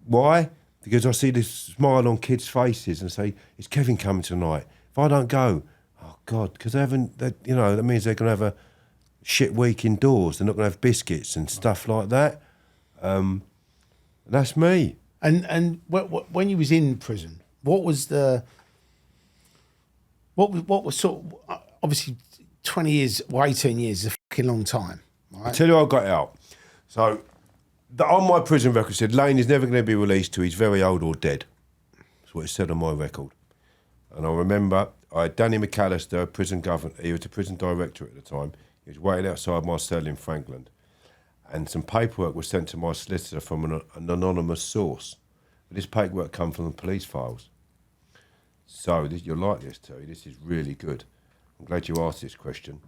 Why? Because I see this smile on kids' faces and say, "Is Kevin coming tonight?" If I don't go, oh God, because that means they're going to have a shit week indoors. They're not going to have biscuits and stuff like that. That's me. And when you was in prison, what was sort of, obviously 20 years or 18 years is a fucking long time, right? I'll tell you how I got out. So on my prison record said Lane is never going to be released till he's very old or dead. That's what it said on my record. And I remember I had Danny McAllister, prison governor. He was the prison director at the time. He was waiting outside my cell in Frankland. And some paperwork was sent to my solicitor from an anonymous source. But this paperwork come from the police files. So you'll like this, Terry. This is really good. I'm glad you asked this question.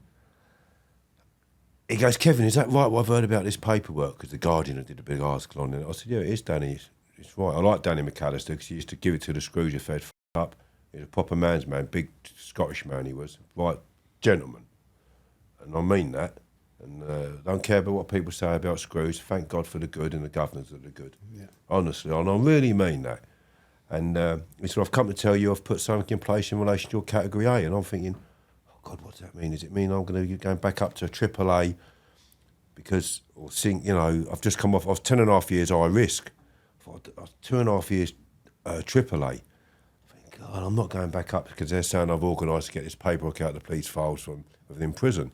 He goes, "Kevin, is that right what I've heard about this paperwork?" Because the Guardian did a big article on it. I said, "Yeah, it is, Danny. It's right." I like Danny McAllister because he used to give it to the Scrooge if they'd up. He was a proper man's man, big Scottish man he was. Right, gentleman. And I mean that. And don't care about what people say about Scrooge. Thank God for the good and the governors of the good. Yeah. Honestly, and I really mean that. And he said, "I've come to tell you I've put something in place in relation to your category A." And I'm thinking, oh God, what does that mean? Does it mean I'm going to be going back up to AAA because, I've just come off, I was 10.5 years high risk. I was 2.5 years AAA. I think, God, I'm not going back up because they're saying I've organised to get this paperwork out of the police files from within prison.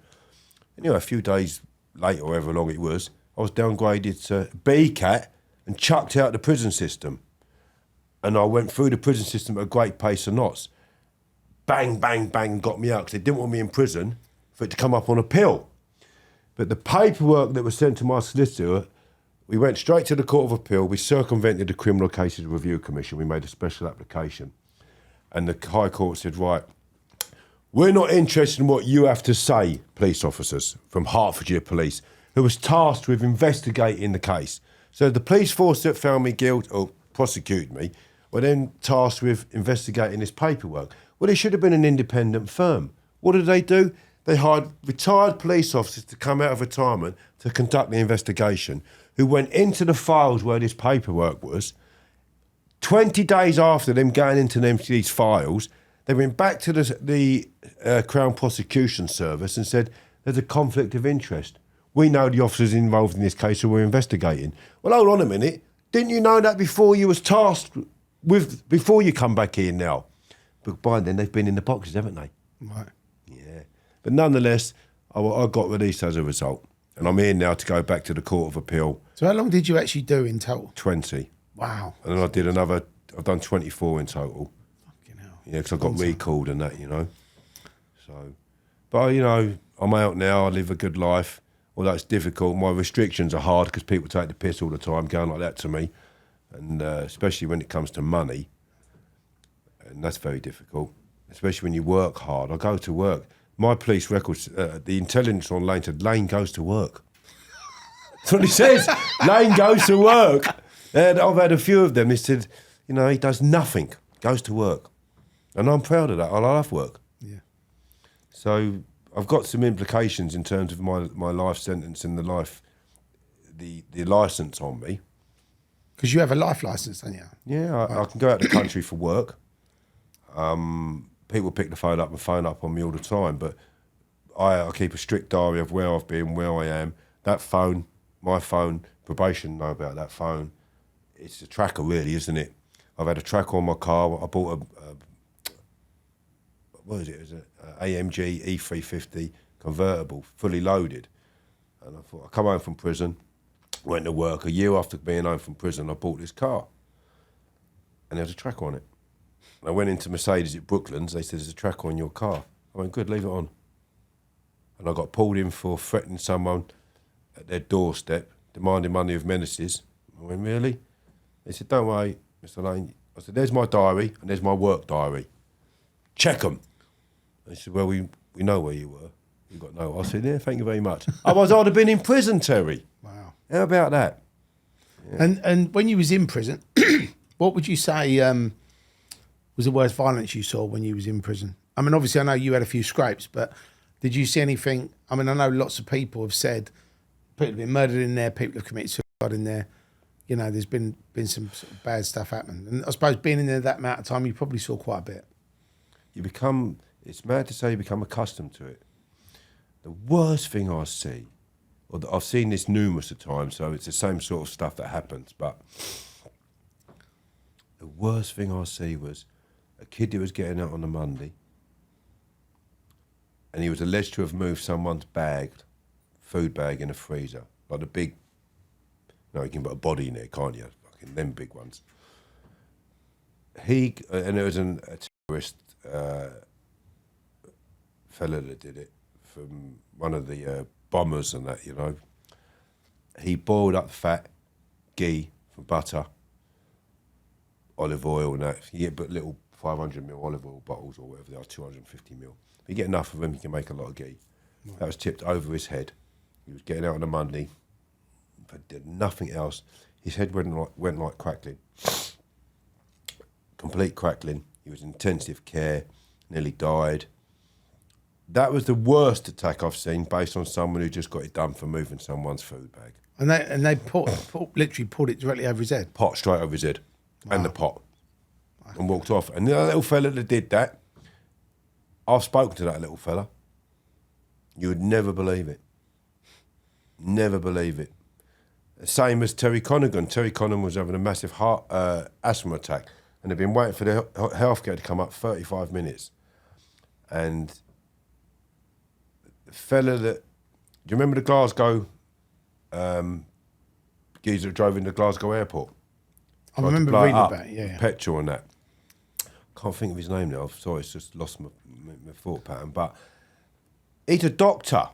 Anyway, a few days later, or however long it was, I was downgraded to B Cat and chucked out the prison system. And I went through the prison system at a great pace of knots. Bang, bang, bang, got me out because they didn't want me in prison for it to come up on appeal. But the paperwork that was sent to my solicitor, we went straight to the Court of Appeal. We circumvented the Criminal Cases Review Commission. We made a special application. And the High Court said, "Right, we're not interested in what you have to say, police officers from Hertfordshire Police, who was tasked with investigating the case." So the police force that found me guilty or prosecuted me were then tasked with investigating this paperwork. Well, it should have been an independent firm. What did they do? They hired retired police officers to come out of retirement to conduct the investigation, who went into the files where this paperwork was, 20 days after them going into these files, they went back to the Crown Prosecution Service and said, there's a conflict of interest. We know the officers involved in this case who we're investigating. Well, hold on a minute. Didn't you know that before you was tasked with, before you come back here now? But by then, they've been in the boxes, haven't they? Right. Yeah. But nonetheless, I got released as a result. And I'm here now to go back to the Court of Appeal. So how long did you actually do in total? 20. Wow. And then I've done 24 in total. Fucking hell. Yeah, because I got recalled and that, So, but, I'm out now. I live a good life. Although it's difficult. My restrictions are hard because people take the piss all the time, going like that to me. And especially when it comes to money. And that's very difficult. Especially when you work hard. I go to work. My police records, the intelligence on Lane said, Lane goes to work. That's what he says. Lane goes to work. And I've had a few of them. He said, he does nothing, goes to work. And I'm proud of that. I love work. Yeah. So I've got some implications in terms of my life sentence and the licence on me. Because you have a life licence, don't you? Yeah, I can go out the country for work. People pick the phone up and phone up on me all the time, but I keep a strict diary of where I've been, where I am. That phone, my phone, probation know about that phone. It's a tracker, really, isn't it? I've had a tracker on my car. I bought what is it? It was an AMG E350 convertible, fully loaded. And I thought, I come home from prison, went to work. A year after being home from prison, I bought this car. And there was a tracker on it. And I went into Mercedes at Brooklands. They said, there's a tracker on your car. I went, good, leave it on. And I got pulled in for threatening someone at their doorstep, demanding money of menaces. I went, really? They said, don't worry, Mr. Lane. I said, there's my diary and there's my work diary. Check them. They said, well, we know where you were. You got no. I said, yeah, thank you very much. Otherwise, I'd have been in prison, Terry. Wow. How about that? Yeah. And when you was in prison, what would you say was the worst violence you saw when you was in prison? I mean, obviously, I know you had a few scrapes, but did you see anything? I mean, I know lots of people have said people have been murdered in there, people have committed suicide in there. There's been some sort of bad stuff happening. And I suppose being in there that amount of time, you probably saw quite a bit. It's mad to say you become accustomed to it. The worst thing I see, I've seen this numerous of times, so it's the same sort of stuff that happens, but the worst thing I see was a kid who was getting out on a Monday and he was alleged to have moved someone's food bag in a freezer, like the big, you can put a body in there, can't you? Fucking them big ones. And it was a terrorist fella that did it, from one of the bombers and that, He boiled up the fat, ghee for butter, olive oil and that. You get little 500ml olive oil bottles or whatever they are, 250ml. If you get enough of them, you can make a lot of ghee. Right. That was tipped over his head. He was getting out on a Monday, but did nothing else. His head went like crackling. Complete crackling. He was in intensive care, nearly died. That was the worst attack I've seen based on someone who just got it done for moving someone's food bag. And they literally pulled it directly over his head? Pot straight over his head. Wow. And the pot. Wow. And walked off. And the little fella that did that, I've spoken to that little fella. You would never believe it. Never believe it. Same as Terry Conaghan. Terry Conaghan was having a massive heart asthma attack and they've been waiting for the healthcare to come up 35 minutes. And the fella that... Do you remember the Glasgow geezer that drove into Glasgow airport? I remember reading about it, yeah. Petrol and that. Can't think of his name now. Sorry, it's just lost my thought pattern. But he's a doctor.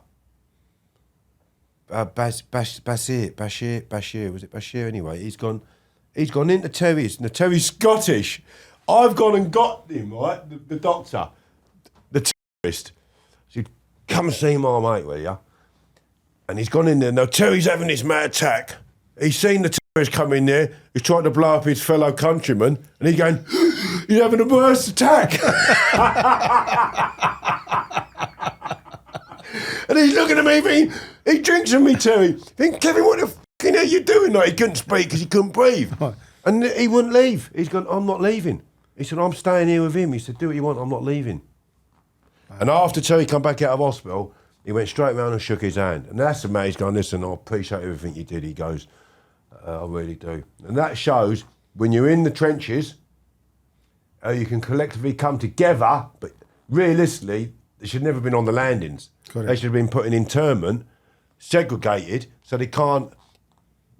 Bashir, was it Bashir anyway? He's gone into Terry's, and the Terry's Scottish. I've gone and got him, right? The doctor, the terrorist. So he'd come and see my mate, will you? And he's gone in there. Now Terry's having this mad attack. He's seen the terrorist come in there. He's trying to blow up his fellow countryman, and he's going, "He's having a worse attack." And he's looking at me thinking, he drinks with me, Terry. Thinking, Kevin, what the fucking hell are you doing? Like, he couldn't speak because he couldn't breathe. And And he wouldn't leave. He's gone, I'm not leaving. He said, I'm staying here with him. He said, do what you want, I'm not leaving. And after Terry come back out of hospital, he went straight round and shook his hand. And that's the man, he's gone, listen, I appreciate everything you did. He goes, I really do. And that shows when you're in the trenches, you can collectively come together, but realistically, they should never have been on the landings. They should have been put in internment, segregated, so they can't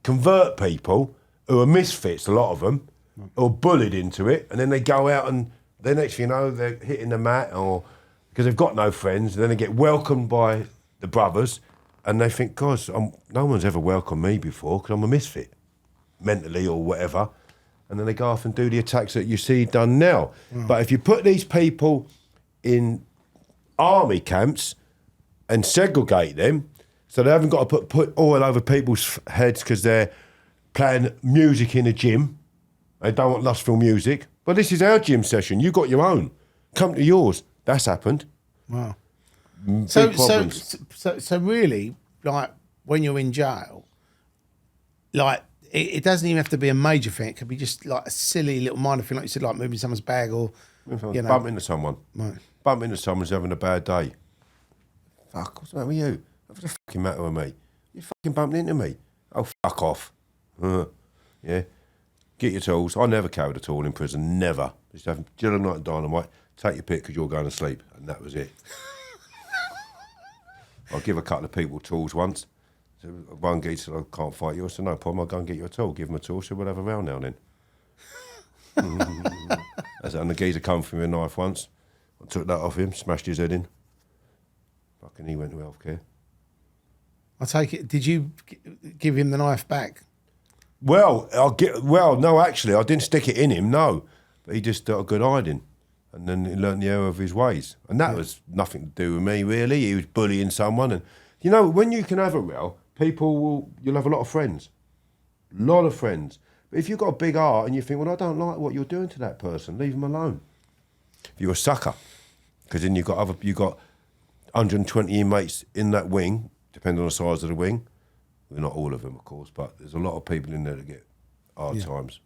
convert people who are misfits, a lot of them, who are bullied into it, and then they go out and the next thing you know, they're hitting the mat or because they've got no friends, and then they get welcomed by the brothers, and they think, gosh, no one's ever welcomed me before because I'm a misfit, mentally or whatever. And then they go off and do the attacks that you see done now. But if you put these people in army camps and segregate them, so they haven't got to put oil over people's heads because they're playing music in a gym. They don't want lustful music. But this is our gym session. You got your own. Come to yours. That's happened. Wow. Big problems. So really, like when you're in jail, like it doesn't even have to be a major thing. It could be just like a silly little minor thing, like you said, like moving someone's bag or bump into someone. Right. Bump into someone's having a bad day. Fuck, what's the matter with you? What's the fucking matter with me? You fucking bumped into me. Oh, fuck off. Yeah. Get your tools. I never carried a tool in prison. Never. Just have gelatinite and dynamite. Take your pick because you're going to sleep. And that was it. I'll give a couple of people tools once. So one geese said, I can't fight you. I said, no problem, I'll go and get you a tool. Give him a tool, so we'll have a round now and then. And the geezer come for me with a knife once. I took that off him, smashed his head in. Fucking he went to healthcare. I take it, did you give him the knife back? Well, no, actually, I didn't stick it in him, no. But he just got a good hiding. And then he learnt the error of his ways. And that was nothing to do with me, really. He was bullying someone. And, you know, when you can have a row, you'll have a lot of friends. A lot of friends. But if you've got a big heart and you think, well, I don't like what you're doing to that person, leave them alone. You're a sucker. Because then you've got 120 inmates in that wing, depending on the size of the wing. Well, not all of them, of course, but there's a lot of people in there that get hard times.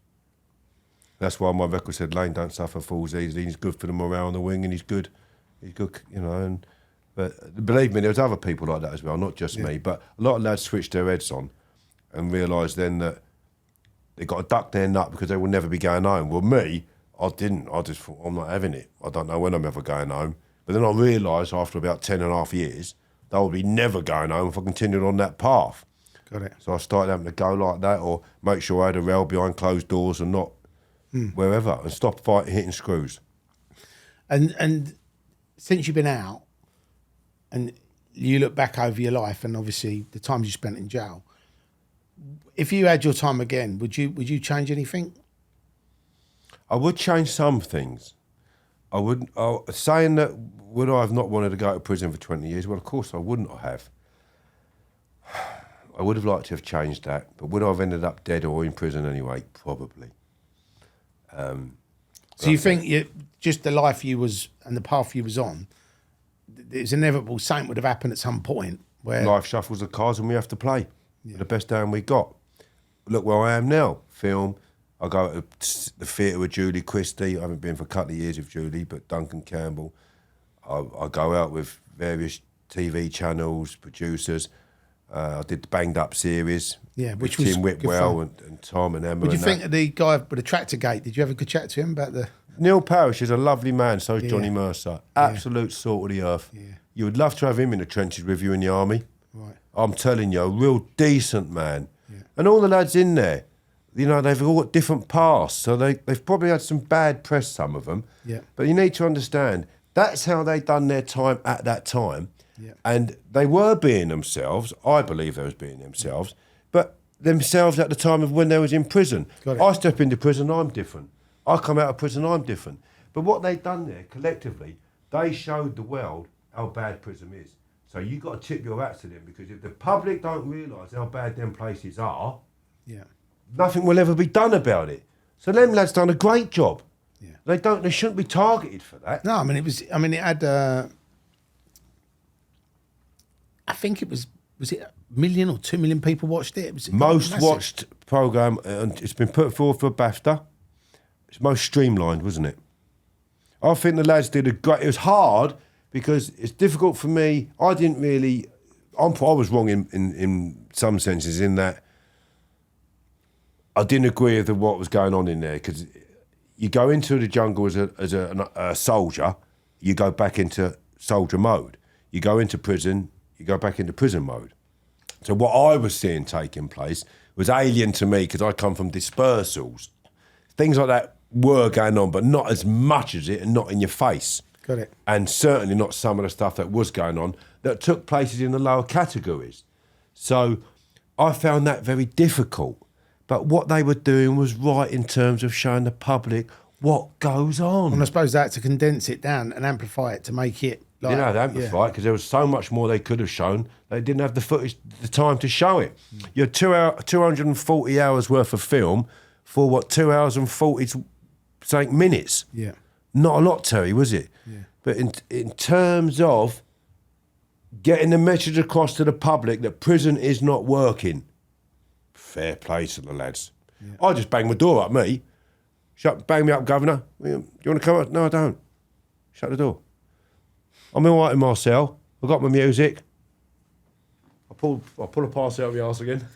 That's why my record said Lane don't suffer fools easily. He's good for the morale on the wing, and he's good, you know. But believe me, there's other people like that as well, not just me. But a lot of lads switched their heads on and realised then that they got to duck their nut because they will never be going home. Well, me, I didn't. I just thought, I'm not having it. I don't know when I'm ever going home. But then I realised after about 10 and a half years that I would be never going home if I continued on that path. Got it. So I started having to go like that or make sure I had a rail behind closed doors and not wherever and stop fighting, hitting screws. And since you've been out and you look back over your life and obviously the times you spent in jail, if you had your time again, would you change anything? I would change some things. I wouldn't. Saying that, would I have not wanted to go to prison for 20 years? Well, of course I wouldn't have. I would have liked to have changed that, but would I have ended up dead or in prison anyway? Probably. So you think just the life you was and the path you was on, it's inevitable something would have happened at some point where... Life shuffles the cards and we have to play. The best hand we got. Look where I am now. Film. I go to the theatre with Julie Christie. I haven't been for a couple of years with Julie, but Duncan Campbell. I go out with various TV channels, producers. I did the Banged Up series. Yeah, which with was Tim Whitwell and Tom and Emma. What do you think of the guy with the tractor gate? Did you have a good chat to him about the... Neil Parrish is a lovely man, so is Johnny Mercer. Absolute salt of the earth. Yeah. You would love to have him in the trenches with you in the army. Right. I'm telling you, a real decent man. Yeah. And all the lads in there, you know, they've all got different pasts, so they've probably had some bad press, some of them. Yeah. But you need to understand, that's how they done their time at that time. Yeah. And they were being themselves. I believe they was being themselves. But themselves at the time of when they was in prison. I step into prison, I'm different. I come out of prison, I'm different. But what they done there, collectively, they showed the world how bad prison is. So you got to tip your hat to them, because if the public don't realise how bad them places are, nothing will ever be done about it. So them lads done a great job. Yeah. They shouldn't be targeted for that. No, it had I think it was it 1 million or 2 million people watched it? It was most watched programme, and it's been put forward for a BAFTA. It's most streamlined, wasn't it? I think the lads did a great... It was hard because it's difficult for me. I didn't really... I was wrong in some senses in that I didn't agree with what was going on in there, because you go into the jungle as a soldier, you go back into soldier mode. You go into prison, you go back into prison mode. So what I was seeing taking place was alien to me, because I come from dispersals. Things like that were going on, but not as much as it, and not in your face. Got it. And certainly not some of the stuff that was going on that took places in the lower categories. So I found that very difficult. But what they were doing was right in terms of showing the public what goes on. And I suppose that to condense it down and amplify it to make it like... You know, they amplify it because there was so much more they could have shown. They didn't have the footage, the time to show it. You had 240 hours worth of film for what, 2 hours and 40 minutes? Yeah. Not a lot, Terry, was it? Yeah. But in terms of getting the message across to the public that prison is not working, fair play to the lads. Yeah. I just banged my door up, me. Bang me up, Governor. You want to come up? No, I don't. Shut the door. I'm all right in my cell. I've got my music. I pull a parcel out of my arse again.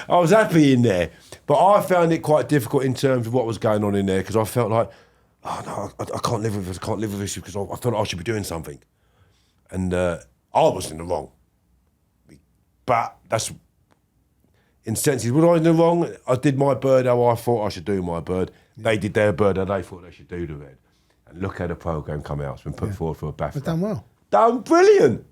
I was happy in there. But I found it quite difficult in terms of what was going on in there, because I felt like, oh no, I can't live with this. I can't live with this because I felt like I should be doing something. And I was in the wrong. But that's, in senses, was I in the wrong? I did my bird how I thought I should do my bird. Yeah. They did their bird how they thought they should do the bird. And look how the programme come out. It's been put forward for a BAFTA. They've done well. Done brilliant.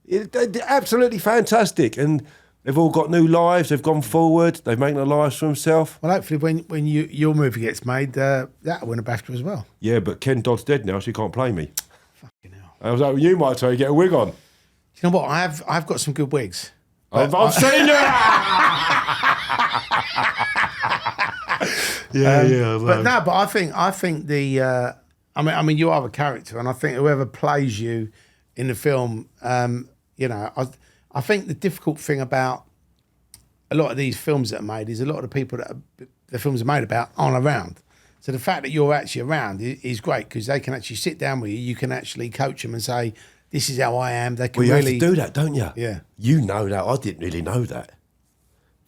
They're absolutely fantastic. And they've all got new lives. They've gone forward. They've made their lives for themselves. Well, hopefully when your movie gets made, that'll win a BAFTA as well. Yeah, but Ken Dodd's dead now, so he can't play me. Fucking hell. I was like, well, you might try to get a wig on. You know what? I've got some good wigs. I've seen it. But I think the. I mean, you are a character, and I think whoever plays you in the film, you know, I think the difficult thing about a lot of these films that are made is a lot of the people that the films are made about aren't around. So the fact that you're actually around is great, because they can actually sit down with you. You can actually coach them and say, this is how I am. They can you have to do that, don't you? Yeah. You know that. I didn't really know that.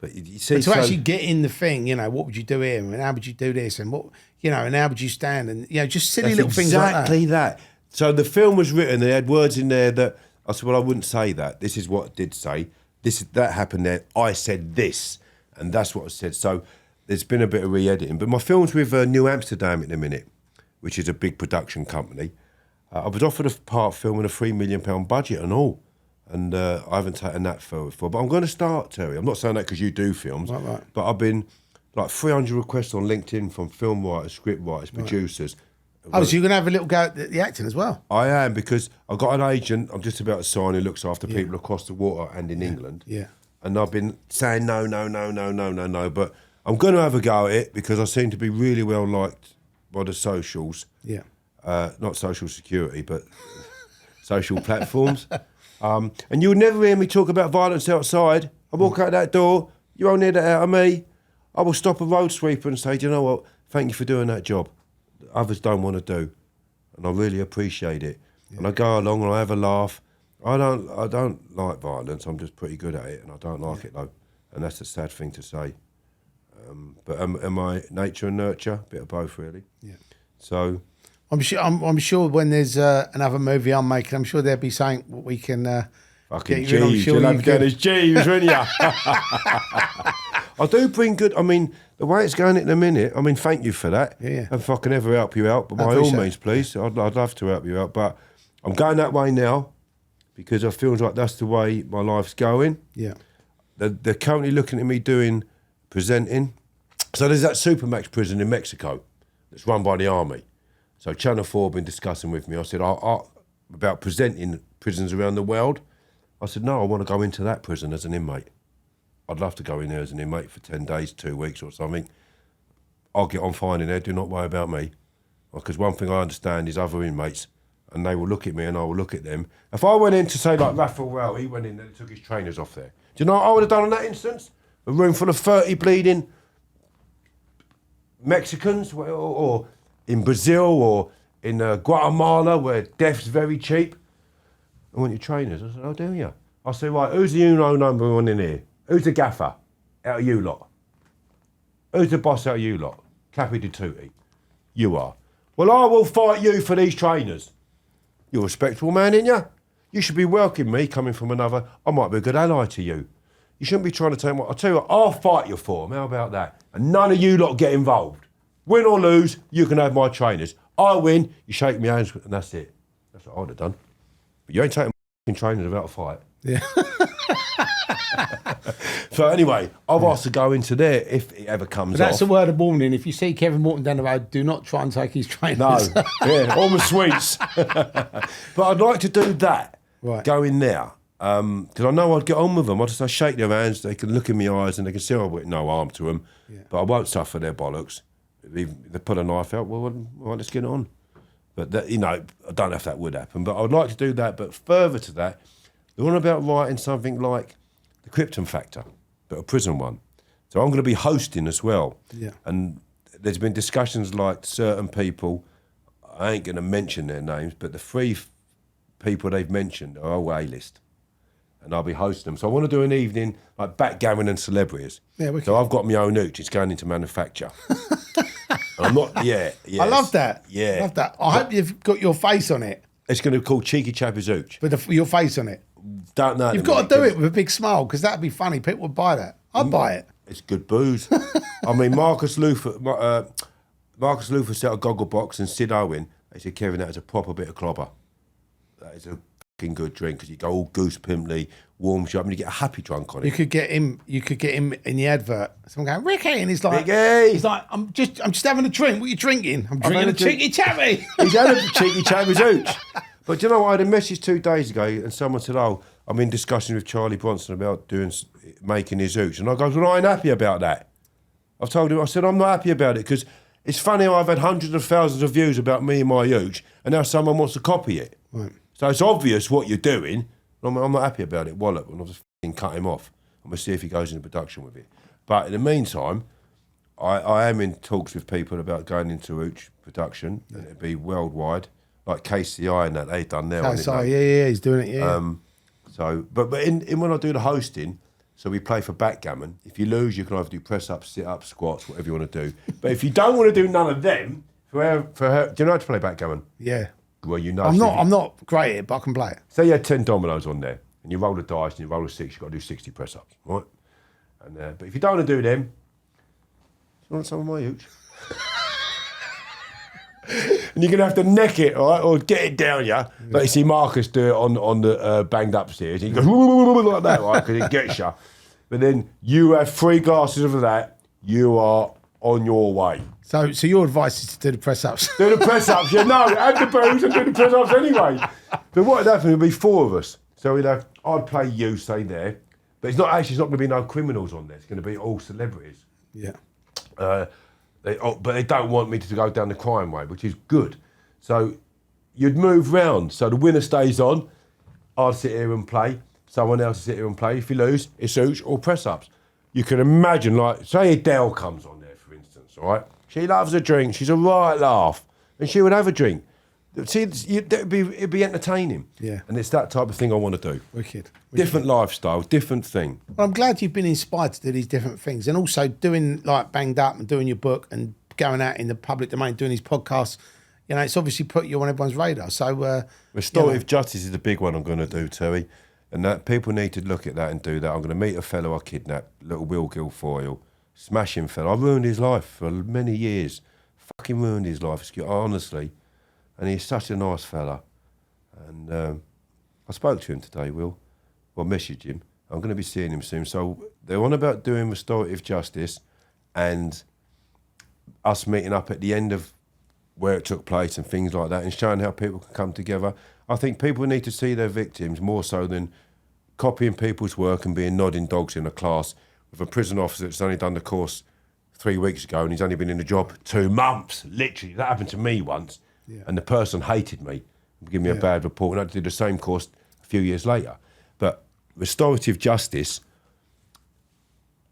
But you see, to actually get in the thing, you know, what would you do here? And how would you do this? And what, you know, and how would you stand? And, you know, just silly little things like that. Exactly that. So the film was written, they had words in there that, I said, well, I wouldn't say that. This is what I did say. That happened there. I said this. And that's what I said. So there's been a bit of re-editing. But my film's with New Amsterdam in a minute, which is a big production company. I was offered a part filming a £3 million budget and all. And I haven't taken that forward for. But I'm going to start, Terry. I'm not saying that because you do films. Right. But I've been like 300 requests on LinkedIn from film writers, script writers, producers. Oh, so you're going to have a little go at the acting as well? I am, because I've got an agent I'm just about to sign who looks after people across the water and in England. Yeah. And I've been saying no. But I'm going to have a go at it because I seem to be really well liked by the socials. Yeah. Not social security, but social platforms. And you would never hear me talk about violence outside. I walk out that door, you won't hear that out of me. I will stop a road sweeper and say, do you know what? Thank you for doing that job. Others don't want to do. And I really appreciate it. Yeah. And I go along and I have a laugh. I don't like violence. I'm just pretty good at it, and I don't like it though. And that's a sad thing to say. But am I nature and nurture? Bit of both, really. Yeah. So I'm sure when there's another movie I'm making, I'm sure there'll be something we can. Fucking Jeeves, you'll have Dennis Jeeves, wouldn't you? I do bring good. I mean, the way it's going at the minute. I mean, thank you for that. Yeah. If I can ever help you out, but by all means, please, I'd love to help you out. But I'm going that way now because I feel like that's the way my life's going. Yeah. They're currently looking at me presenting. So there's that Supermax prison in Mexico that's run by the army. So Channel 4 have been discussing with me. I said, about presenting prisons around the world. I said, no, I want to go into that prison as an inmate. I'd love to go in there as an inmate for 10 days, 2 weeks or something. I'll get on fine in there, do not worry about me. Because one thing I understand is other inmates, and they will look at me and I will look at them. If I went in to say like Raphael, he went in and took his trainers off there. Do you know what I would have done in that instance? A room full of 30 bleeding Mexicans, or in Brazil or in Guatemala where death's very cheap. I want your trainers. I said, oh, do you? I said, right, who's the Uno number one in here? Who's the gaffer out of you lot? Who's the boss out of you lot? Capi di Tutti. You are. Well, I will fight you for these trainers. You're a respectable man, ain't you? You should be welcoming me coming from another. I might be a good ally to you. You shouldn't be trying to take what. I'll tell you what, I'll fight you for them. How about that? And none of you lot get involved. Win or lose, you can have my trainers. I win, you shake my hands, and that's it. That's what I'd have done. But you ain't taking my trainers without a fight. Yeah. So anyway, I've asked to go into there if it ever comes That's off. a word of warning. If you see Kevin Morton down the road, do not try and take his trainers. No, yeah, all my sweets. But I'd like to do that. Right. Go in there. Because I know I'd get on with them. I shake their hands, they can look in my eyes and they can see I've got no harm to them. Yeah. But I won't suffer their bollocks. If they put a knife out, well, let's get it on. But, that, I don't know if that would happen. But I would like to do that. But further to that, they're on about writing something like the Krypton Factor, but a prison one. So I'm going to be hosting as well. Yeah. And there's been discussions like certain people, I ain't going to mention their names, but the three people they've mentioned are all A-list. And I'll be hosting them. So I want to do an evening like backgammon and celebrities. Yeah, wicked. So I've got my own ooch. It's going into manufacture. And I'm not, yeah. I love that. Yeah. Love that. I hope you've got your face on it. It's going to be called Cheeky Chappy's Ooch. With your face on it. Don't know. You've got to do it with a big smile because that'd be funny. People would buy that. I'd buy it. It's good booze. I mean, Marcus Luther set a goggle box and Sid Owen. They said, Kevin, that is a proper bit of clobber. That is a fucking good drink because you go all goose pimply, warms you up, and you get a happy drunk on it. You could get him in the advert. Someone going, Ricky, and he's like, Ricky! He's like, I'm just having a drink. What are you drinking? I'm drinking a cheeky chappy. He's had a cheeky Chappy's Ooch. But do you know what? I had a message 2 days ago and someone said, oh, I'm in discussion with Charlie Bronson about making his ooch. And I go, well, I ain't happy about that. I've told him, I said, I'm not happy about it because it's funny how I've had hundreds of thousands of views about me and my ooch and now someone wants to copy it. Right. So it's obvious what you're doing. I'm not happy about it, wallop. And I'll just cut him off. I'm going to see if he goes into production with it. But in the meantime, I am in talks with people about going into ooch production and it'd be worldwide. Like KCI and that they've done now. KCI, yeah, he's doing it, yeah. So, but in when I do the hosting, so we play for backgammon. If you lose, you can either do press ups, sit ups, squats, whatever you want to do. But if you don't want to do none of them, for her, do you know how to play backgammon? Yeah. Well, you know. I'm not great at it, but I can play it. Say you had 10 dominoes on there, and you roll the dice, and you roll a 6. You've got to do 60 press ups, right? And but if you don't want to do them, do you want some of my ooch? And you're going to have to neck it, all right, or get it down, yeah? Like you see Marcus do it on the banged upstairs. He goes like that, right, because it gets you. But then you have 3 glasses of that, you are on your way. So your advice is to do the press-ups? Do the press-ups, yeah, no, add the booze and do the press-ups anyway. But what would happen would be 4 of us. So I'd play you, say there, but it's not going to be no criminals on there. It's going to be all celebrities. Yeah. But they don't want me to go down the crime way, which is good. So you'd move round. So the winner stays on. I'd sit here and play. Someone else would sit here and play. If you lose, it's ooch or press-ups. You can imagine, like, say Adele comes on there, for instance, all right? She loves a drink. She's a right laugh. And she would have a drink. See, it'd be entertaining. Yeah. And it's that type of thing I want to do. Wicked. Different lifestyle, different thing. Well, I'm glad you've been inspired to do these different things and also doing like Banged Up and doing your book and going out in the public domain, doing these podcasts. You know, it's obviously put you on everyone's radar. So, restorative justice is the big one I'm going to do, Terry. And that people need to look at that and do that. I'm going to meet a fellow I kidnapped, little Will Guilfoyle, smashing fella. I ruined his life for many years. Fucking ruined his life, honestly. And he's such a nice fella. And I spoke to him today, Will. Well, messaged him. I'm going to be seeing him soon. So they're on about doing restorative justice and us meeting up at the end of where it took place and things like that and showing how people can come together. I think people need to see their victims more so than copying people's work and being nodding dogs in a class with a prison officer that's only done the course 3 weeks ago and he's only been in the job 2 months. Literally, that happened to me once. Yeah. And the person hated me. give me a bad report. And I had to do the same course a few years later. But restorative justice,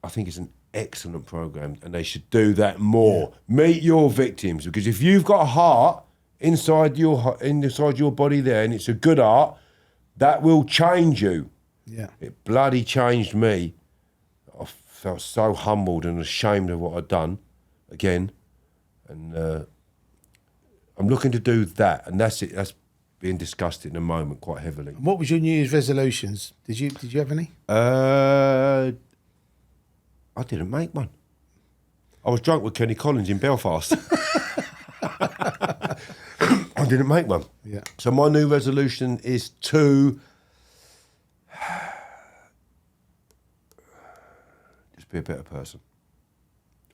I think it's an excellent program, and they should do that more. Meet your victims, because if you've got a heart inside your body there, and it's a good heart, that will change you. Yeah. It bloody changed me. I felt so humbled and ashamed of what I'd done again. And I'm looking to do that, and that's it. That's being discussed in the moment quite heavily. What was your New Year's resolutions? Did you have any? I didn't make one. I was drunk with Kenny Collins in Belfast. I didn't make one. Yeah. So my new resolution is to just be a better person.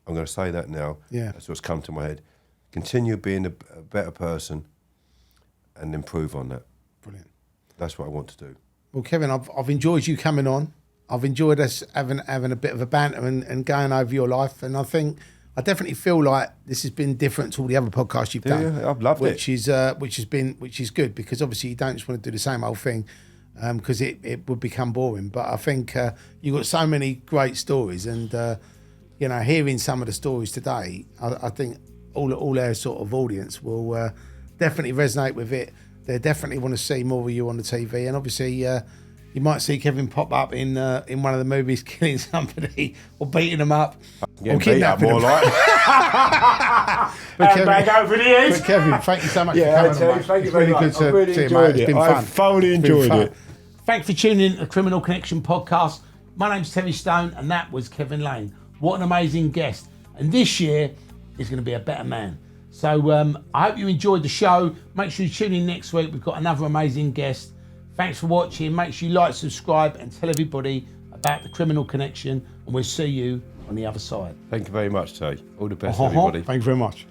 I'm going to say that now. Yeah. That's what's come to my head. Continue being a better person and improve on that. Brilliant. That's what I want to do. Well, Kevin, I've enjoyed you coming on. I've enjoyed us having a bit of a banter and going over your life. And I definitely feel like this has been different to all the other podcasts you've done. Yeah, I've loved which is good, because obviously you don't just want to do the same old thing, because it would become boring. But I think you've got so many great stories, and hearing some of the stories today, I think all our sort of audience will definitely resonate with it. They definitely want to see more of you on the TV, and obviously you might see Kevin pop up in one of the movies, killing somebody or beating them up, or kidnapping them. Back over the ears. But Kevin, thank you so much for coming on, mate. Thank you It's very really much. good to I really see you, enjoyed mate. It's it. been I fun. thoroughly It's been enjoyed fun. it. Thanks for tuning in to the Criminal Connection podcast. My name's Terry Stone, and that was Kevin Lane. What an amazing guest. And this year is going to be a better man. So I hope you enjoyed the show. Make sure you tune in next week. We've got another amazing guest. Thanks for watching. Make sure you like, subscribe, and tell everybody about the Criminal Connection. And we'll see you on the other side. Thank you very much, Tay. All the best, everybody. Thank you very much.